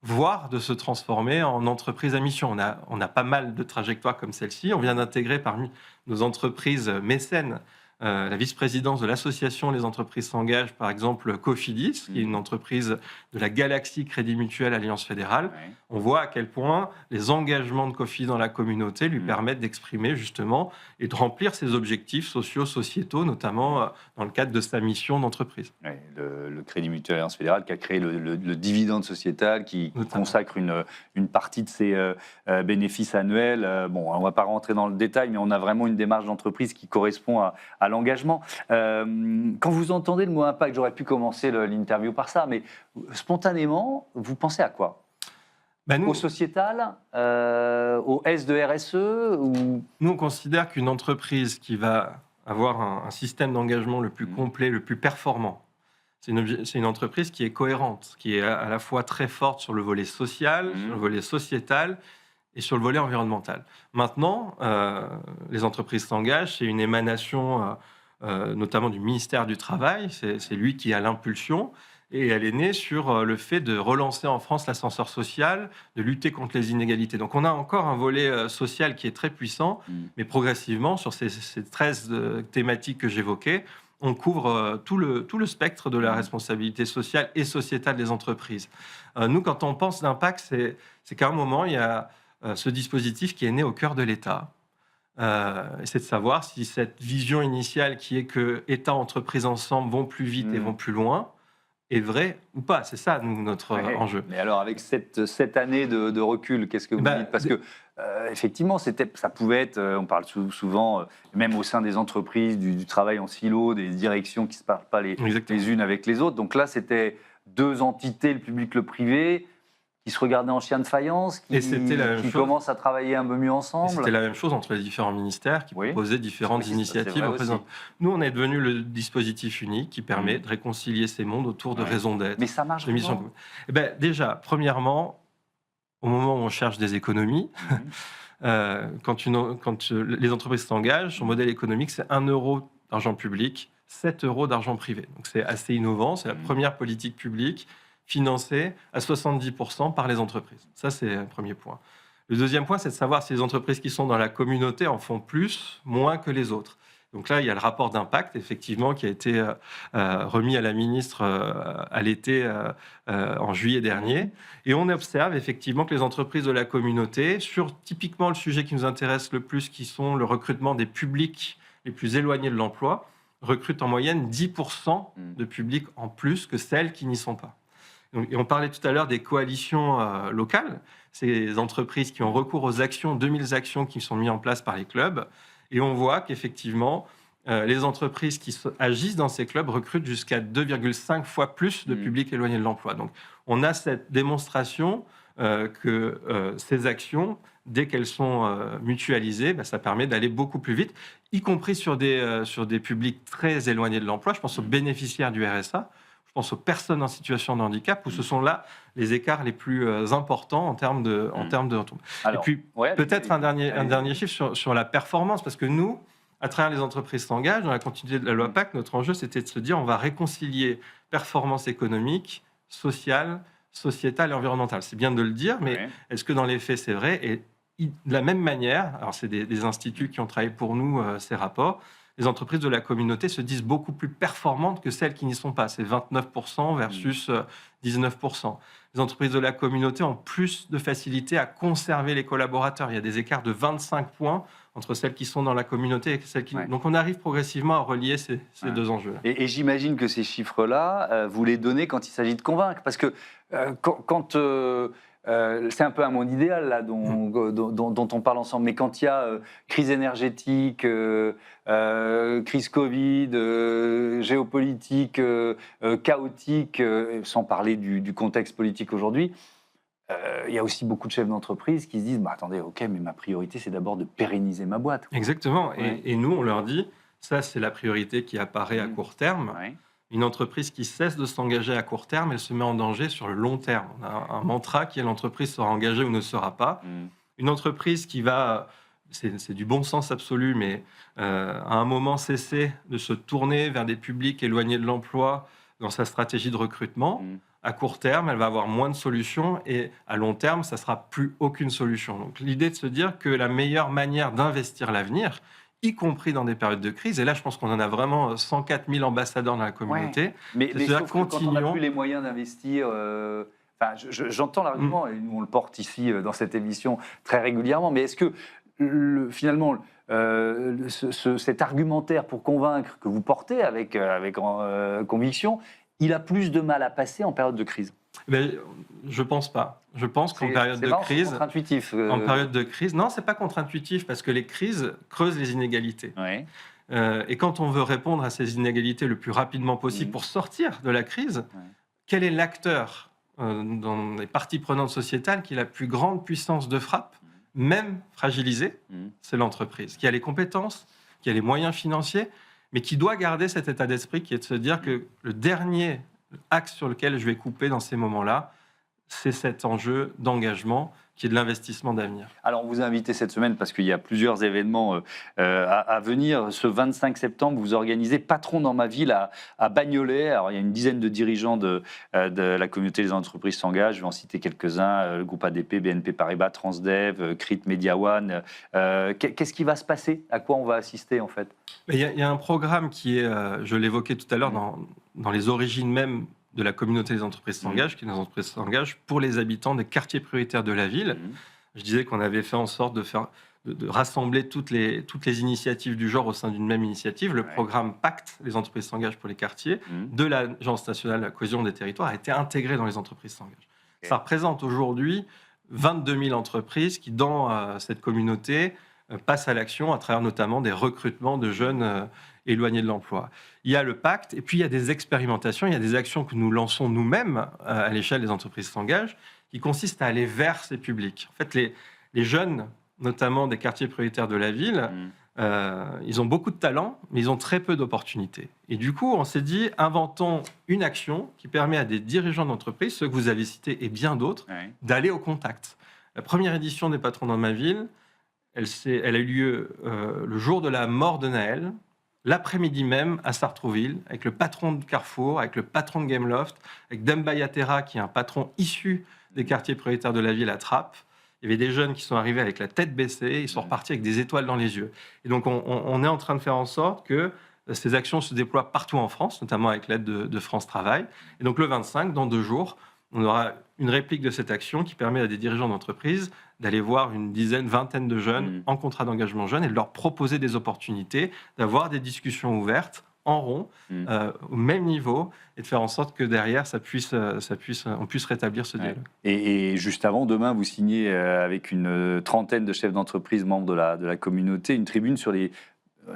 voire de se transformer en entreprise à mission. On a pas mal de trajectoires comme celle-ci. On vient d'intégrer parmi nos entreprises mécènes la vice-présidence de l'association Les entreprises s'engagent, par exemple Cofidis, qui est une entreprise de la galaxie Crédit Mutuel Alliance Fédérale. On voit à quel point les engagements de Cofidis dans la communauté lui permettent d'exprimer justement et de remplir ses objectifs sociaux, sociétaux, notamment dans le cadre de sa mission d'entreprise. Le Crédit Mutuel Alliance Fédérale qui a créé le dividende sociétal qui consacre une partie de ses bénéfices annuels. On ne va pas rentrer dans le détail, mais on a vraiment une démarche d'entreprise qui correspond à l'engagement. Quand vous entendez le mot impact, j'aurais pu commencer l'interview par ça, mais spontanément, vous pensez à quoi ? Au sociétal, au S de RSE ou... Nous, on considère qu'une entreprise qui va avoir un système d'engagement le plus complet, le plus performant, c'est une entreprise qui est cohérente, qui est à la fois très forte sur le volet social, sur le volet sociétal et sur le volet environnemental. Maintenant, les entreprises s'engagent, c'est une émanation notamment du ministère du Travail, c'est lui qui a l'impulsion, et elle est née sur le fait de relancer en France l'ascenseur social, de lutter contre les inégalités. Donc on a encore un volet social qui est très puissant, mais progressivement, sur ces 13 thématiques que j'évoquais, on couvre tout le spectre de la responsabilité sociale et sociétale des entreprises. Nous, quand on pense d'impact, c'est qu'à un moment, il y a ce dispositif qui est né au cœur de l'État. C'est de savoir si cette vision initiale qui est que État, entreprise ensemble vont plus vite et vont plus loin, est vraie ou pas. C'est ça, notre enjeu. Mais alors, avec cette année de recul, qu'est-ce que vous dites ? Parce que, effectivement, ça pouvait être, on parle souvent, même au sein des entreprises, du travail en silo, des directions qui ne se parlent pas les unes avec les autres. Donc là, c'était 2 entités, le public, le privé, qui se regardaient en chien de faïence, qui commencent à travailler un peu mieux ensemble. C'était la même chose entre les différents ministères qui proposaient différentes initiatives. Nous, on est devenu le dispositif unique qui permet de réconcilier ces mondes autour de raisons d'être. Mais ça marche vraiment ? Déjà, premièrement, au moment où on cherche des économies, quand les entreprises s'engagent, son modèle économique, c'est 1 euro d'argent public, 7 euros d'argent privé. Donc c'est assez innovant, c'est la première politique publique financée à 70% par les entreprises. Ça, c'est un premier point. Le deuxième point, c'est de savoir si les entreprises qui sont dans la communauté en font plus, moins que les autres. Donc là, il y a le rapport d'impact, effectivement, qui a été remis à la ministre à l'été, en juillet dernier. Et on observe, effectivement, que les entreprises de la communauté, sur typiquement le sujet qui nous intéresse le plus, qui sont le recrutement des publics les plus éloignés de l'emploi, recrutent en moyenne 10% de publics en plus que celles qui n'y sont pas. Et on parlait tout à l'heure des coalitions locales, ces entreprises qui ont recours aux actions, 2000 actions qui sont mises en place par les clubs. Et on voit qu'effectivement, les entreprises qui agissent dans ces clubs recrutent jusqu'à 2,5 fois plus de publics éloignés de l'emploi. Donc, on a cette démonstration que ces actions, dès qu'elles sont mutualisées, ça permet d'aller beaucoup plus vite, y compris sur des publics très éloignés de l'emploi. Je pense aux bénéficiaires du RSA. Je pense aux personnes en situation de handicap, où ce sont là les écarts les plus importants en termes de retombées. Et puis, peut-être un dernier chiffre sur la performance, parce que nous, à travers les entreprises s'engagent, dans la continuité de la loi PAC, notre enjeu, c'était de se dire on va réconcilier performance économique, sociale, sociétale et environnementale. C'est bien de le dire, mais est-ce que dans les faits, c'est vrai ? Et de la même manière, alors c'est des instituts qui ont travaillé pour nous ces rapports, les entreprises de la communauté se disent beaucoup plus performantes que celles qui n'y sont pas. C'est 29% versus 19%. Les entreprises de la communauté ont plus de facilité à conserver les collaborateurs. Il y a des écarts de 25 points entre celles qui sont dans la communauté et celles qui... Donc on arrive progressivement à relier ces deux enjeux. Et j'imagine que ces chiffres-là, vous les donnez quand il s'agit de convaincre. Parce que quand c'est un peu un monde idéal là, dont on parle ensemble, mais quand il y a crise énergétique, crise Covid, géopolitique, chaotique, sans parler du contexte politique aujourd'hui, il y a aussi beaucoup de chefs d'entreprise qui se disent attendez, ok, mais ma priorité, c'est d'abord de pérenniser ma boîte. Exactement. Et nous, on leur dit, ça, c'est la priorité qui apparaît à court terme. Une entreprise qui cesse de s'engager à court terme, elle se met en danger sur le long terme. On a un mantra qui est l'entreprise sera engagée ou ne sera pas. Une entreprise qui va, c'est du bon sens absolu, mais à un moment cesser de se tourner vers des publics éloignés de l'emploi dans sa stratégie de recrutement, à court terme, elle va avoir moins de solutions et à long terme, ça ne sera plus aucune solution. Donc l'idée de se dire que la meilleure manière d'investir l'avenir, y compris dans des périodes de crise. Et là, je pense qu'on en a vraiment 104 000 ambassadeurs dans la communauté. Mais sauf que quand on n'a plus les moyens d'investir... j'entends l'argument, et nous on le porte ici dans cette émission très régulièrement, mais est-ce que finalement cet argumentaire pour convaincre que vous portez avec conviction, il a plus de mal à passer en période de crise? Je pense pas. Je pense qu'en période de crise, contre-intuitif. En période de crise, non, c'est pas contre-intuitif parce que les crises creusent les inégalités. Et quand on veut répondre à ces inégalités le plus rapidement possible pour sortir de la crise, quel est l'acteur dans les parties prenantes sociétales qui a la plus grande puissance de frappe, même fragilisée? C'est l'entreprise qui a les compétences, qui a les moyens financiers, mais qui doit garder cet état d'esprit qui est de se dire que le dernier axe sur lequel je vais couper dans ces moments-là, c'est cet enjeu d'engagement qui est de l'investissement d'avenir. Alors, on vous a invité cette semaine parce qu'il y a plusieurs événements à venir. Ce 25 septembre, vous organisez Patron dans ma ville à Bagnolet. Alors, il y a une dizaine de dirigeants de la communauté des entreprises s'engagent. Je vais en citer quelques-uns. Le groupe ADP, BNP Paribas, Transdev, Crit, MediaOne. Qu'est-ce qui va se passer? À quoi on va assister, en fait? Il y a un programme qui est, je l'évoquais tout à l'heure, dans les origines même de la communauté des entreprises s'engagent, qui est des entreprises s'engagent pour les habitants des quartiers prioritaires de la ville. Je disais qu'on avait fait en sorte de rassembler toutes les initiatives du genre au sein d'une même initiative. Le programme Pacte, les entreprises s'engagent pour les quartiers, de l'Agence nationale de la cohésion des territoires, a été intégré dans les entreprises s'engagent. Ça représente aujourd'hui 22 000 entreprises qui, dans cette communauté, passent à l'action à travers notamment des recrutements de jeunes éloignés de l'emploi. Il y a le pacte, et puis il y a des expérimentations, il y a des actions que nous lançons nous-mêmes à l'échelle des entreprises s'engagent, qui consistent à aller vers ces publics. En fait, les jeunes, notamment des quartiers prioritaires de la ville, ils ont beaucoup de talent, mais ils ont très peu d'opportunités. Et du coup, on s'est dit, inventons une action qui permet à des dirigeants d'entreprise, ceux que vous avez cités et bien d'autres, d'aller au contact. La première édition des Patrons dans ma ville, elle a eu lieu le jour de la mort de Naël, l'après-midi même à Sartrouville, avec le patron de Carrefour, avec le patron de Gameloft, avec Demba Yatera, qui est un patron issu des quartiers prioritaires de la ville à Trappes. Il y avait des jeunes qui sont arrivés avec la tête baissée, ils sont repartis avec des étoiles dans les yeux. Et donc, on est en train de faire en sorte que ces actions se déploient partout en France, notamment avec l'aide de France Travail. Et donc, le 25, dans 2 jours, on aura une réplique de cette action qui permet à des dirigeants d'entreprise d'aller voir une vingtaine de jeunes en contrat d'engagement jeune et de leur proposer des opportunités, d'avoir des discussions ouvertes en rond, au même niveau, et de faire en sorte que derrière, on puisse rétablir ce dialogue. Et juste avant, demain, vous signez avec une trentaine de chefs d'entreprise membres de la communauté une tribune sur les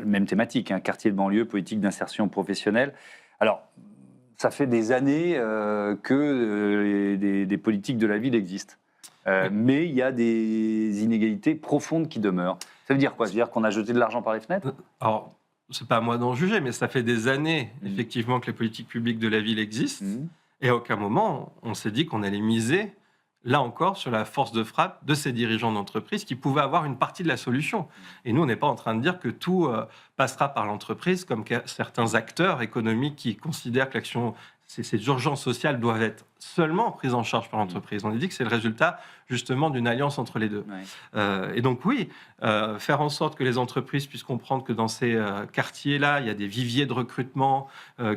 mêmes thématiques, quartier de banlieue, politique d'insertion professionnelle. Alors, ça fait des années que des politiques de la ville existent. Mais il y a des inégalités profondes qui demeurent. Ça veut dire quoi? Ça veut dire qu'on a jeté de l'argent par les fenêtres? Alors, c'est pas à moi d'en juger, mais ça fait des années, effectivement, que les politiques publiques de la ville existent. Et à aucun moment, on s'est dit qu'on allait miser, là encore, sur la force de frappe de ces dirigeants d'entreprise qui pouvaient avoir une partie de la solution. Et nous, on n'est pas en train de dire que tout passera par l'entreprise, comme certains acteurs économiques qui considèrent que ces urgences sociales doivent être seulement prises en charge par l'entreprise. On a dit que c'est le résultat, justement, d'une alliance entre les deux. Et donc, oui, faire en sorte que les entreprises puissent comprendre que dans ces quartiers-là, il y a des viviers de recrutement,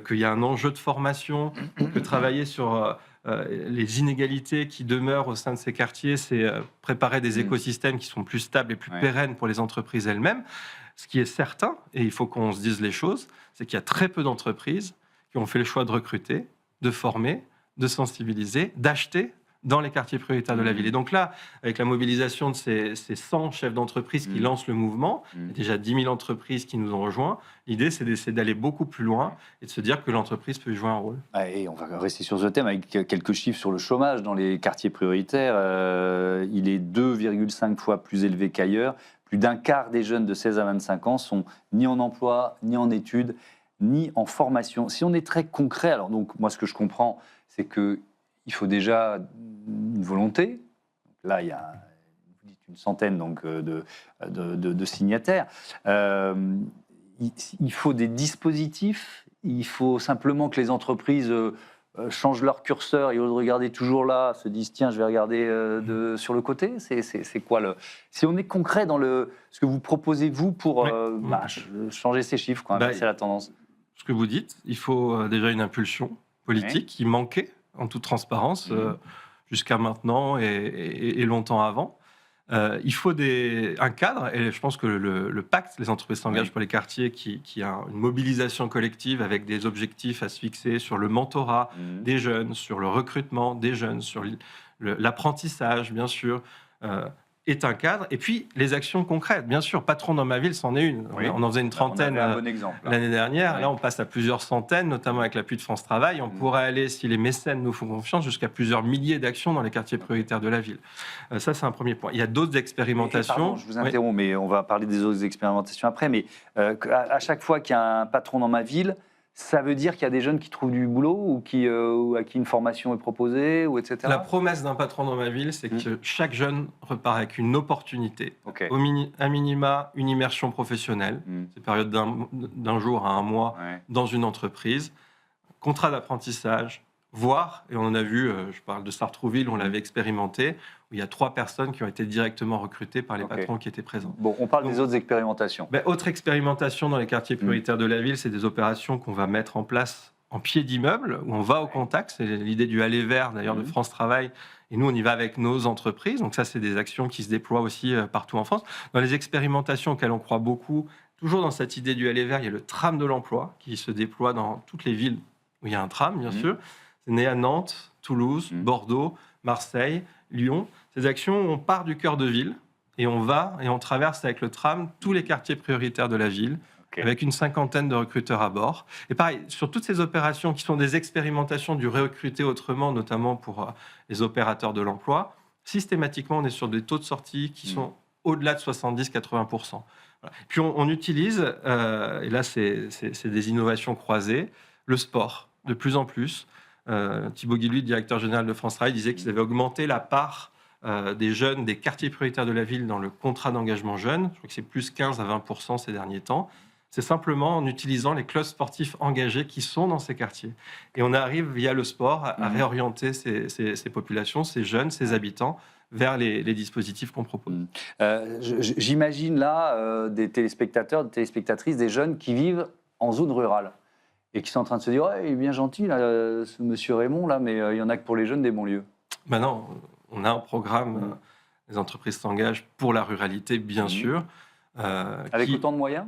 qu'il y a un enjeu de formation, que travailler sur les inégalités qui demeurent au sein de ces quartiers, c'est préparer des écosystèmes qui sont plus stables et plus pérennes pour les entreprises elles-mêmes. Ce qui est certain, et il faut qu'on se dise les choses, c'est qu'il y a très peu d'entreprises qui ont fait le choix de recruter, de former, de sensibiliser, d'acheter dans les quartiers prioritaires de la ville. Et donc là, avec la mobilisation de ces 100 chefs d'entreprise qui lancent le mouvement, il y a déjà 10 000 entreprises qui nous ont rejoints, l'idée, c'est d'essayer d'aller beaucoup plus loin et de se dire que l'entreprise peut jouer un rôle. Et on va rester sur ce thème avec quelques chiffres sur le chômage dans les quartiers prioritaires. Il est 2,5 fois plus élevé qu'ailleurs. Plus d'un quart des jeunes de 16 à 25 ans sont ni en emploi, ni en études, ni en formation. Si on est très concret, alors donc moi ce que je comprends, c'est qu'il faut déjà une volonté. Là, il y a une centaine donc, de signataires. Il faut des dispositifs, il faut simplement que les entreprises changent leur curseur et au lieu de regarder toujours là, se disent tiens, je vais regarder sur le côté. C'est quoi le... Si on est concret dans ce que vous proposez, vous, pour changer ces chiffres, quoi, inverser la tendance. Ce que vous dites, il faut déjà une impulsion politique qui manquait, en toute transparence, jusqu'à maintenant et longtemps avant. Il faut un cadre, et je pense que le pacte, les entreprises s'engagent pour les quartiers, qui a une mobilisation collective avec des objectifs à se fixer sur le mentorat des jeunes, sur le recrutement des jeunes, sur l'apprentissage, bien sûr, est un cadre. Et puis, les actions concrètes. Bien sûr, Patron dans ma ville, c'en est une. On en faisait une trentaine l'année dernière. Là, on passe à plusieurs centaines, notamment avec l'appui de France Travail. On pourrait aller, si les mécènes nous font confiance, jusqu'à plusieurs milliers d'actions dans les quartiers prioritaires de la ville. Ça, c'est un premier point. Il y a d'autres expérimentations. Pardon, je vous interromps, mais on va parler des autres expérimentations après. Mais à chaque fois qu'il y a un patron dans ma ville, ça veut dire qu'il y a des jeunes qui trouvent du boulot ou à qui une formation est proposée, ou etc. La promesse d'un patron dans ma ville, c'est que chaque jeune repart avec une opportunité. À minima, une immersion professionnelle. C'est période d'un jour à un mois dans une entreprise. Contrat d'apprentissage, voire, et on en a vu, je parle de Sartrouville, on l'avait expérimenté, où il y a 3 personnes qui ont été directement recrutées par les patrons qui étaient présents. Bon, on parle des autres expérimentations. Autre expérimentation dans les quartiers prioritaires de la ville, c'est des opérations qu'on va mettre en place en pied d'immeuble, où on va au contact. C'est l'idée du aller vers, d'ailleurs, de France Travail. Et nous, on y va avec nos entreprises. Donc ça, c'est des actions qui se déploient aussi partout en France. Dans les expérimentations auxquelles on croit beaucoup, toujours dans cette idée du aller vers, il y a le tram de l'emploi qui se déploie dans toutes les villes où il y a un tram, bien sûr. C'est né à Nantes, Toulouse, Bordeaux, Marseille, Lyon. Ces actions, on part du cœur de ville et on va et on traverse avec le tram tous les quartiers prioritaires de la ville, avec une 50aine de recruteurs à bord. Et pareil, sur toutes ces opérations qui sont des expérimentations du recruter autrement, notamment pour les opérateurs de l'emploi, systématiquement, on est sur des taux de sortie qui sont au-delà de 70-80%. Voilà. Puis on utilise, et là c'est des innovations croisées, le sport, de plus en plus. Thibaut Guilluy, directeur général de France Travail, disait qu'ils avaient augmenté la part des jeunes des quartiers prioritaires de la ville dans le contrat d'engagement jeune. Je crois que c'est plus 15 à 20% ces derniers temps. C'est simplement en utilisant les clubs sportifs engagés qui sont dans ces quartiers. Et on arrive, via le sport, à réorienter ces populations, ces jeunes, ces habitants, vers les dispositifs qu'on propose. J'imagine là des téléspectateurs, des téléspectatrices, des jeunes qui vivent en zone rurale et qui sont en train de se dire il est bien gentil, là, ce monsieur Raymond, là, mais il n'y en a que pour les jeunes des banlieues. Ben non, on a un programme, les entreprises s'engagent pour la ruralité, bien sûr. Avec autant de moyens ?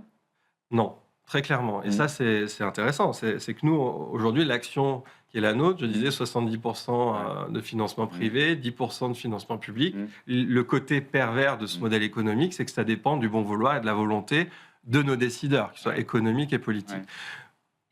Non, très clairement. Et ça, c'est intéressant. C'est que nous, aujourd'hui, l'action qui est la nôtre, je disais 70% de financement privé, 10% de financement public. Le côté pervers de ce modèle économique, c'est que ça dépend du bon vouloir et de la volonté de nos décideurs, qu'ils soient économiques et politiques.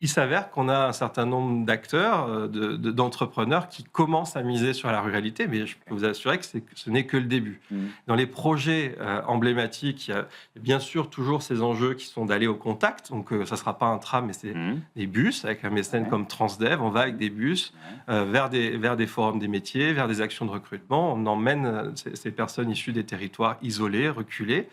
il s'avère qu'on a un certain nombre d'acteurs, d'entrepreneurs qui commencent à miser sur la ruralité, mais je peux vous assurer que ce n'est que le début. Dans les projets emblématiques, il y a bien sûr toujours ces enjeux qui sont d'aller au contact. Donc, ça ne sera pas un tram, mais c'est des bus avec un mécène comme Transdev. On va avec des bus vers des forums des métiers, vers des actions de recrutement. On emmène ces personnes issues des territoires isolés, reculés.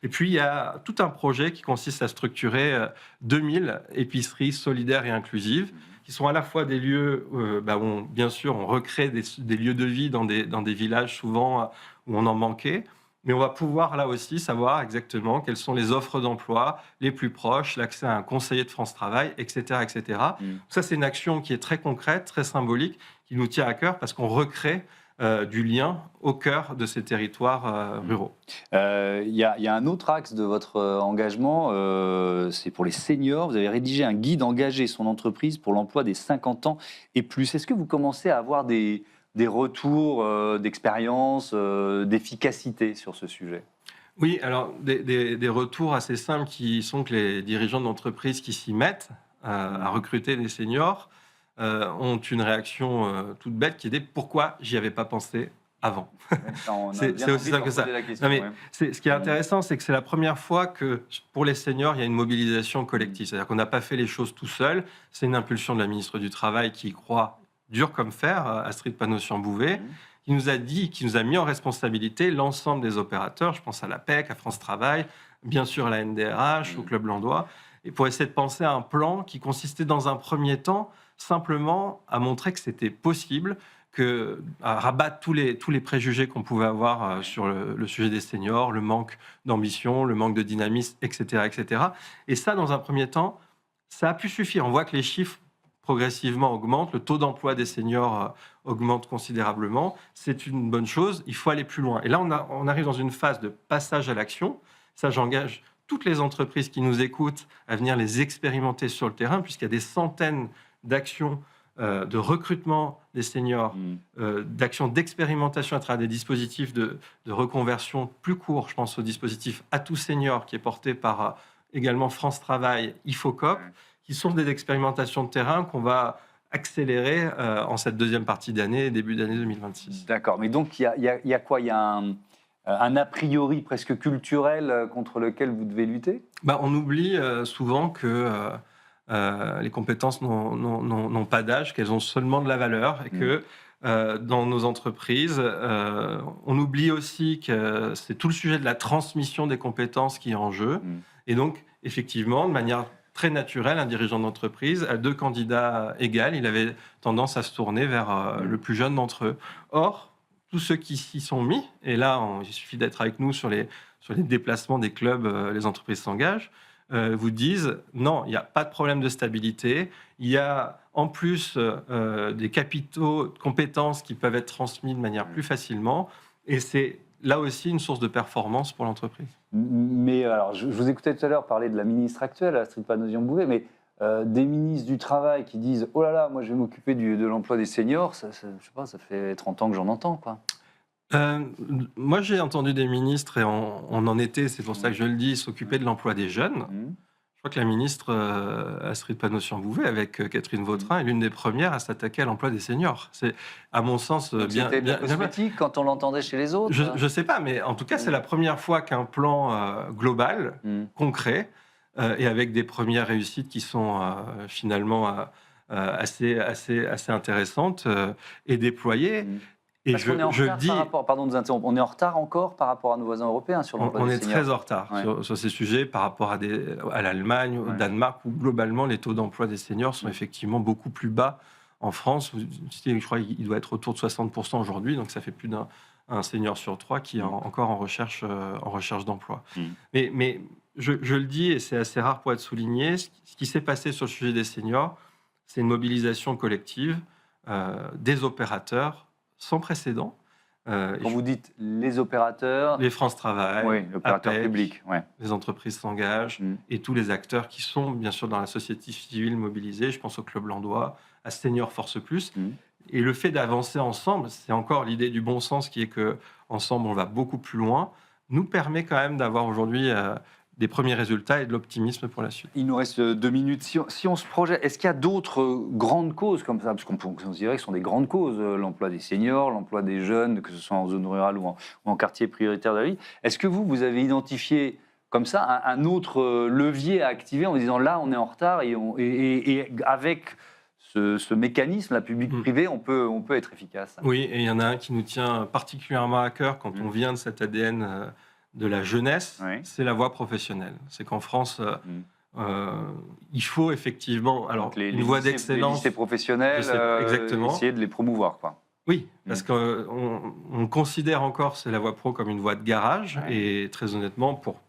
Et puis, il y a tout un projet qui consiste à structurer 2000 épiceries solidaires et inclusives, qui sont à la fois des lieux où, bien sûr, on recrée des lieux de vie dans des villages souvent où on en manquait, mais on va pouvoir là aussi savoir exactement quelles sont les offres d'emploi les plus proches, l'accès à un conseiller de France Travail, etc. etc. Ça, c'est une action qui est très concrète, très symbolique, qui nous tient à cœur parce qu'on recrée du lien au cœur de ces territoires ruraux. Il y a un autre axe de votre engagement, c'est pour les seniors. Vous avez rédigé un guide Engager son entreprise pour l'emploi des 50 ans et plus. Est-ce que vous commencez à avoir des retours d'expérience, d'efficacité sur ce sujet ? Oui, alors des retours assez simples qui sont que les dirigeants d'entreprise qui s'y mettent à recruter des seniors ont une réaction toute bête qui est pourquoi j'y avais pas pensé avant. C'est aussi simple que ça. Ce qui est intéressant, c'est que c'est la première fois que pour les seniors, il y a une mobilisation collective. C'est-à-dire qu'on n'a pas fait les choses tout seul. C'est une impulsion de la ministre du Travail qui y croit dur comme fer, Astrid Panosyan-Bouvet, qui nous a mis en responsabilité l'ensemble des opérateurs. Je pense à l'APEC, à France Travail, bien sûr à la NDRH, au Club Landois, et pour essayer de penser à un plan qui consistait dans un premier temps simplement à montrer que c'était possible, à rabattre tous les préjugés qu'on pouvait avoir sur le sujet des seniors, le manque d'ambition, le manque de dynamisme, etc., etc. Et ça, dans un premier temps, ça a pu suffire. On voit que les chiffres progressivement augmentent, le taux d'emploi des seniors augmente considérablement. C'est une bonne chose, il faut aller plus loin. Et là, on arrive dans une phase de passage à l'action. Ça, j'engage toutes les entreprises qui nous écoutent à venir les expérimenter sur le terrain, puisqu'il y a des centaines d'actions de recrutement des seniors, d'actions d'expérimentation à travers des dispositifs de reconversion plus courts. Je pense au dispositif À tous seniors qui est porté par également France Travail, IFOCOP, qui sont des expérimentations de terrain qu'on va accélérer en cette deuxième partie d'année, début d'année 2026. D'accord, mais donc il y a quoi ? Il y a un a priori presque culturel contre lequel vous devez lutter ? On oublie souvent que les compétences n'ont pas d'âge, qu'elles ont seulement de la valeur et que dans nos entreprises, on oublie aussi que c'est tout le sujet de la transmission des compétences qui est en jeu. Et donc, effectivement, de manière très naturelle, un dirigeant d'entreprise, à 2 candidats égaux, il avait tendance à se tourner vers le plus jeune d'entre eux. Or, tous ceux qui s'y sont mis, et là, il suffit d'être avec nous sur les déplacements des clubs, les entreprises s'engagent, vous disent non, il n'y a pas de problème de stabilité. Il y a en plus des capitaux de compétences qui peuvent être transmis de manière plus facilement. Et c'est là aussi une source de performance pour l'entreprise. Mais alors, je vous écoutais tout à l'heure parler de la ministre actuelle, Astrid Panosyan-Bouvet, mais des ministres du Travail qui disent « Oh là là, moi je vais m'occuper de l'emploi des seniors », je sais pas, ça fait 30 ans que j'en entends, quoi. Moi, j'ai entendu des ministres, et on en était, c'est pour ça que je le dis, s'occuper de l'emploi des jeunes. Je crois que la ministre Astrid Panosyan-Bouvet, avec Catherine Vautrin, est l'une des premières à s'attaquer à l'emploi des seniors. C'est, à mon sens, bien cosmétique quand on l'entendait chez les autres. Je ne sais pas, mais en tout cas, c'est la première fois qu'un plan global, concret, et avec des premières réussites qui sont finalement assez intéressantes, est déployé. Et Parce qu'on est en retard par rapport, pardon de vous interrompre, on est en retard encore par rapport à nos voisins européens sur l'emploi des seniors. On est très en retard sur ces sujets par rapport à l'Allemagne, au Danemark, où globalement les taux d'emploi des seniors sont effectivement beaucoup plus bas. En France, je crois qu'il doit être autour de 60% aujourd'hui, donc ça fait plus d'un senior sur 3 qui est encore en recherche d'emploi. Mais je le dis, et c'est assez rare pour être souligné, ce qui s'est passé sur le sujet des seniors, c'est une mobilisation collective des opérateurs sans précédent. Quand vous dites les opérateurs... Les France Travail, l'opérateur APEC, public. Les entreprises s'engagent, et tous les acteurs qui sont, bien sûr, dans la société civile mobilisée. Je pense au Club Landois, à Senior Force Plus. Et le fait d'avancer ensemble, c'est encore l'idée du bon sens qui est qu'ensemble, on va beaucoup plus loin, nous permet quand même d'avoir aujourd'hui des premiers résultats et de l'optimisme pour la suite. Il nous reste 2 minutes. Si on se projette, est-ce qu'il y a d'autres grandes causes comme ça? Parce qu'on peut considérer que ce sont des grandes causes, l'emploi des seniors, l'emploi des jeunes, que ce soit en zone rurale ou en quartier prioritaire de la ville. Est-ce que vous avez identifié comme ça un autre levier à activer en disant là, on est en retard et avec ce mécanisme, la public-privé, on peut être efficace? Oui, et il y en a un qui nous tient particulièrement à cœur quand on vient de cet ADN de la jeunesse, c'est la voie professionnelle. C'est qu'en France, il faut effectivement une voie d'excellence. Les lycées professionnels, essayer de les promouvoir, quoi. Oui, parce qu'on considère encore c'est la voie pro comme une voie de garage, et très honnêtement, pour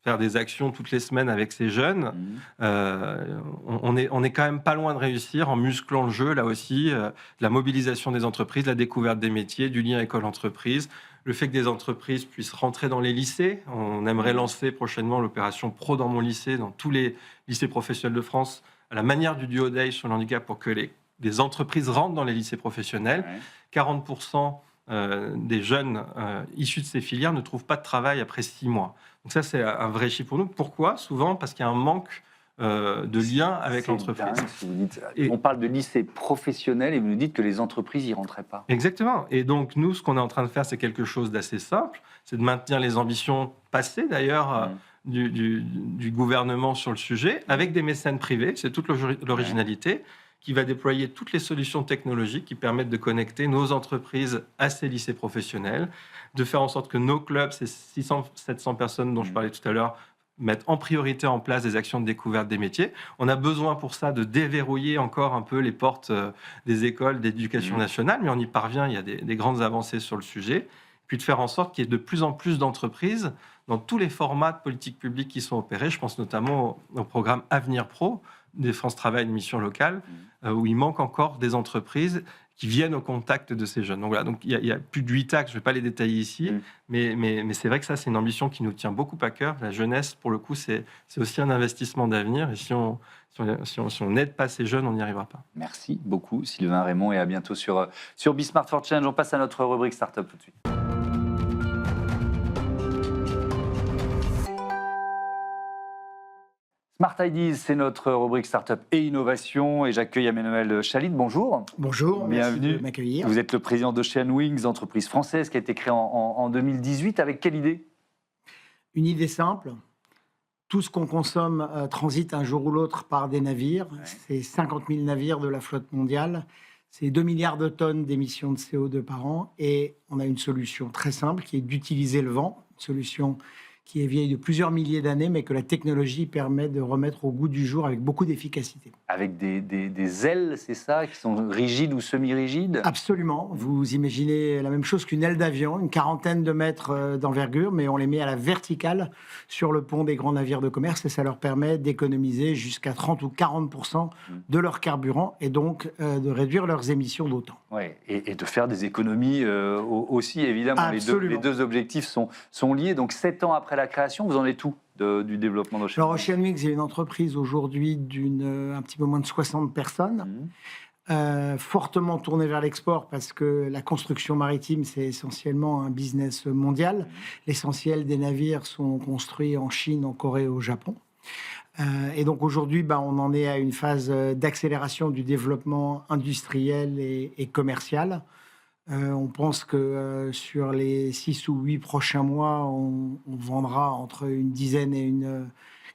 faire des actions toutes les semaines avec ces jeunes, on est quand même pas loin de réussir en musclant le jeu, là aussi, la mobilisation des entreprises, la découverte des métiers, du lien école-entreprise, le fait que des entreprises puissent rentrer dans les lycées. On aimerait lancer prochainement l'opération Pro dans mon lycée, dans tous les lycées professionnels de France, à la manière du Duo Day sur le handicap, pour que les entreprises rentrent dans les lycées professionnels. 40% des jeunes issus de ces filières ne trouvent pas de travail après 6 mois. Donc ça, c'est un vrai chiffre pour nous. Pourquoi? Souvent parce qu'il y a un manque de lien avec l'entreprise. On parle de lycée professionnel et vous nous dites que les entreprises n'y rentraient pas. Exactement. Et donc, nous, ce qu'on est en train de faire, c'est quelque chose d'assez simple. C'est de maintenir les ambitions passées, d'ailleurs, du gouvernement sur le sujet, avec des mécènes privés. C'est toute l'originalité, qui va déployer toutes les solutions technologiques qui permettent de connecter nos entreprises à ces lycées professionnels, de faire en sorte que nos clubs, ces 600-700 personnes dont je parlais tout à l'heure, mettent en priorité en place des actions de découverte des métiers. On a besoin pour ça de déverrouiller encore un peu les portes des écoles d'éducation nationale, mais on y parvient, il y a des grandes avancées sur le sujet. Puis de faire en sorte qu'il y ait de plus en plus d'entreprises dans tous les formats de politique publique qui sont opérés. Je pense notamment au programme Avenir Pro des France Travail, une mission locale, où il manque encore des entreprises qui viennent au contact de ces jeunes. Donc voilà, donc il y a plus de 8 axes, je ne vais pas les détailler ici, mais c'est vrai que ça, c'est une ambition qui nous tient beaucoup à cœur. La jeunesse, pour le coup, c'est aussi un investissement d'avenir, et si on n'aide pas ces jeunes, on n'y arrivera pas. Merci beaucoup, Sylvain Raymond, et à bientôt sur Be-Smart for Change. On passe à notre rubrique Startup tout de suite. Smart Ideas, c'est notre rubrique Startup et Innovation, et j'accueille Emmanuel Chalit. Bonjour. Bonjour, bienvenue. Merci de m'accueillir. Vous êtes le président d'Ocean Wings, entreprise française qui a été créée en 2018. Avec quelle idée? Une idée simple. Tout ce qu'on consomme transite un jour ou l'autre par des navires. C'est 50 000 navires de la flotte mondiale. C'est 2 milliards de tonnes d'émissions de CO2 par an. Et on a une solution très simple qui est d'utiliser le vent. Une solution qui est vieille de plusieurs milliers d'années, mais que la technologie permet de remettre au goût du jour avec beaucoup d'efficacité. Avec des ailes, c'est ça, qui sont rigides ou semi-rigides? Absolument. Vous imaginez la même chose qu'une aile d'avion, une 40aine de mètres d'envergure, mais on les met à la verticale sur le pont des grands navires de commerce, et ça leur permet d'économiser jusqu'à 30 ou 40% de leur carburant, et donc de réduire leurs émissions d'autant. Oui, et de faire des économies aussi, évidemment. Les deux objectifs sont liés. Donc 7 ans après la création, vous en êtes où du développement d'Ocean Wings? Alors Ocean Wings est une entreprise aujourd'hui d'un petit peu moins de 60 personnes, fortement tournée vers l'export, parce que la construction maritime, c'est essentiellement un business mondial. L'essentiel des navires sont construits en Chine, en Corée, au Japon. Et donc aujourd'hui, on en est à une phase d'accélération du développement industriel et commercial. On pense que sur les 6 ou 8 prochains mois, on vendra entre une dizaine et une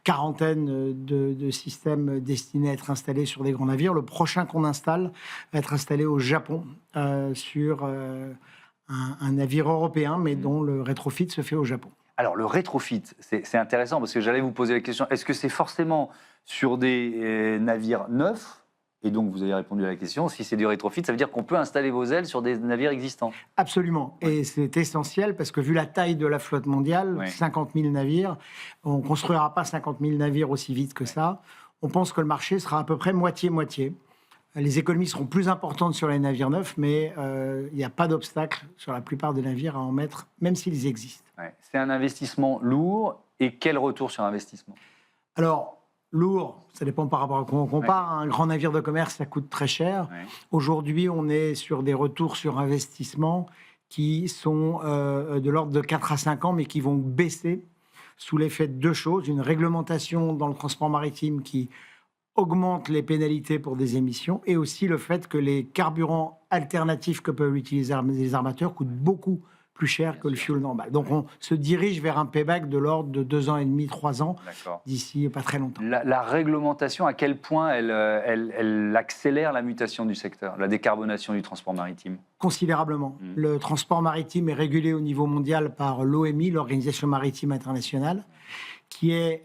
quarantaine de systèmes destinés à être installés sur des grands navires. Le prochain qu'on installe va être installé au Japon sur un navire européen, mais dont le rétrofit se fait au Japon. Alors, le rétrofit, c'est intéressant parce que j'allais vous poser la question, est-ce que c'est forcément sur des navires neufs? Et donc, vous avez répondu à la question, si c'est du rétrofit, ça veut dire qu'on peut installer vos ailes sur des navires existants? Absolument. Et c'est essentiel parce que vu la taille de la flotte mondiale, 50 000 navires, on ne construira pas 50 000 navires aussi vite que ça. On pense que le marché sera à peu près moitié-moitié. Les économies seront plus importantes sur les navires neufs, mais il n'y a pas d'obstacle sur la plupart des navires à en mettre, même s'ils existent. C'est un investissement lourd. Et quel retour sur investissement? Alors, lourd, ça dépend par rapport à quoi on compare. Un grand navire de commerce, ça coûte très cher. Aujourd'hui, on est sur des retours sur investissement qui sont de l'ordre de 4 à 5 ans, mais qui vont baisser sous l'effet de deux choses. Une réglementation dans le transport maritime qui augmente les pénalités pour des émissions et aussi le fait que les carburants alternatifs que peuvent utiliser les armateurs coûtent beaucoup plus cher que le fuel normal. Donc on se dirige vers un payback de l'ordre de 2 ans et demi, 3 ans, d'ici pas très longtemps. La réglementation, à quel point elle accélère la mutation du secteur, la décarbonation du transport maritime? Considérablement. Le transport maritime est régulé au niveau mondial par l'OMI, l'Organisation maritime internationale, qui est,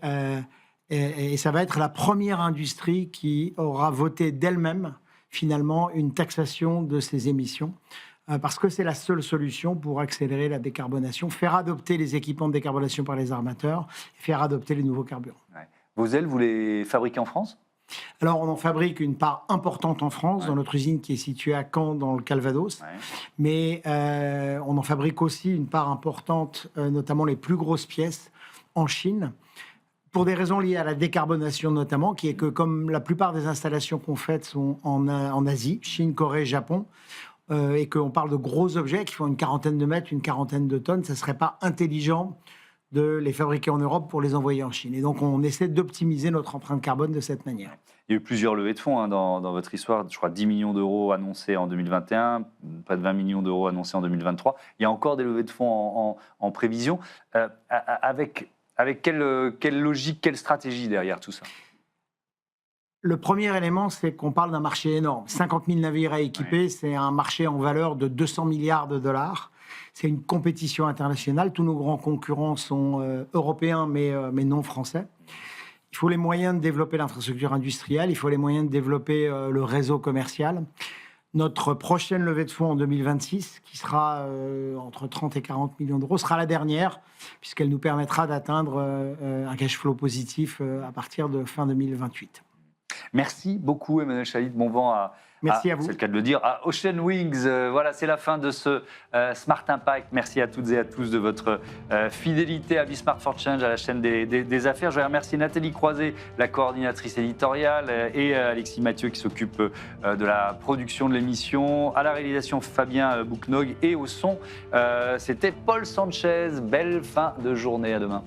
et ça va être la première industrie qui aura voté d'elle-même, finalement, une taxation de ses émissions. Parce que c'est la seule solution pour accélérer la décarbonation, faire adopter les équipements de décarbonation par les armateurs, et faire adopter les nouveaux carburants. Ouais. Vos ailes, vous les fabriquez en France? Alors, on en fabrique une part importante en France, dans notre usine qui est située à Caen, dans le Calvados. Mais on en fabrique aussi une part importante, notamment les plus grosses pièces, en Chine, pour des raisons liées à la décarbonation notamment, qui est que comme la plupart des installations qu'on fait sont en Asie, Chine, Corée, Japon, et qu'on parle de gros objets qui font une quarantaine de mètres, une quarantaine de tonnes, ça ne serait pas intelligent de les fabriquer en Europe pour les envoyer en Chine. Et donc, on essaie d'optimiser notre empreinte carbone de cette manière. Il y a eu plusieurs levées de fonds dans votre histoire. Je crois 10 millions d'euros annoncés en 2021, près de 20 millions d'euros annoncés en 2023. Il y a encore des levées de fonds en prévision. Avec quelle logique, quelle stratégie derrière tout ça? Le premier élément, c'est qu'on parle d'un marché énorme. 50 000 navires à équiper, c'est un marché en valeur de 200 milliards de dollars. C'est une compétition internationale. Tous nos grands concurrents sont européens, mais non français. Il faut les moyens de développer l'infrastructure industrielle, il faut les moyens de développer le réseau commercial. Notre prochaine levée de fonds en 2026, qui sera entre 30 et 40 millions d'euros, sera la dernière, puisqu'elle nous permettra d'atteindre un cash flow positif à partir de fin 2028. Merci beaucoup, Emmanuel Chalid. Bon vent à vous. C'est le cas de le dire, à Ocean Wings. Voilà, c'est la fin de ce Smart Impact. Merci à toutes et à tous de votre fidélité à Be Smart for Change, à la chaîne des affaires. Je vais remercier Nathalie Croiset, la coordinatrice éditoriale, et Alexis Mathieu qui s'occupe de la production de l'émission. À la réalisation, Fabien Boucnog, et au son, c'était Paul Sanchez. Belle fin de journée. À demain.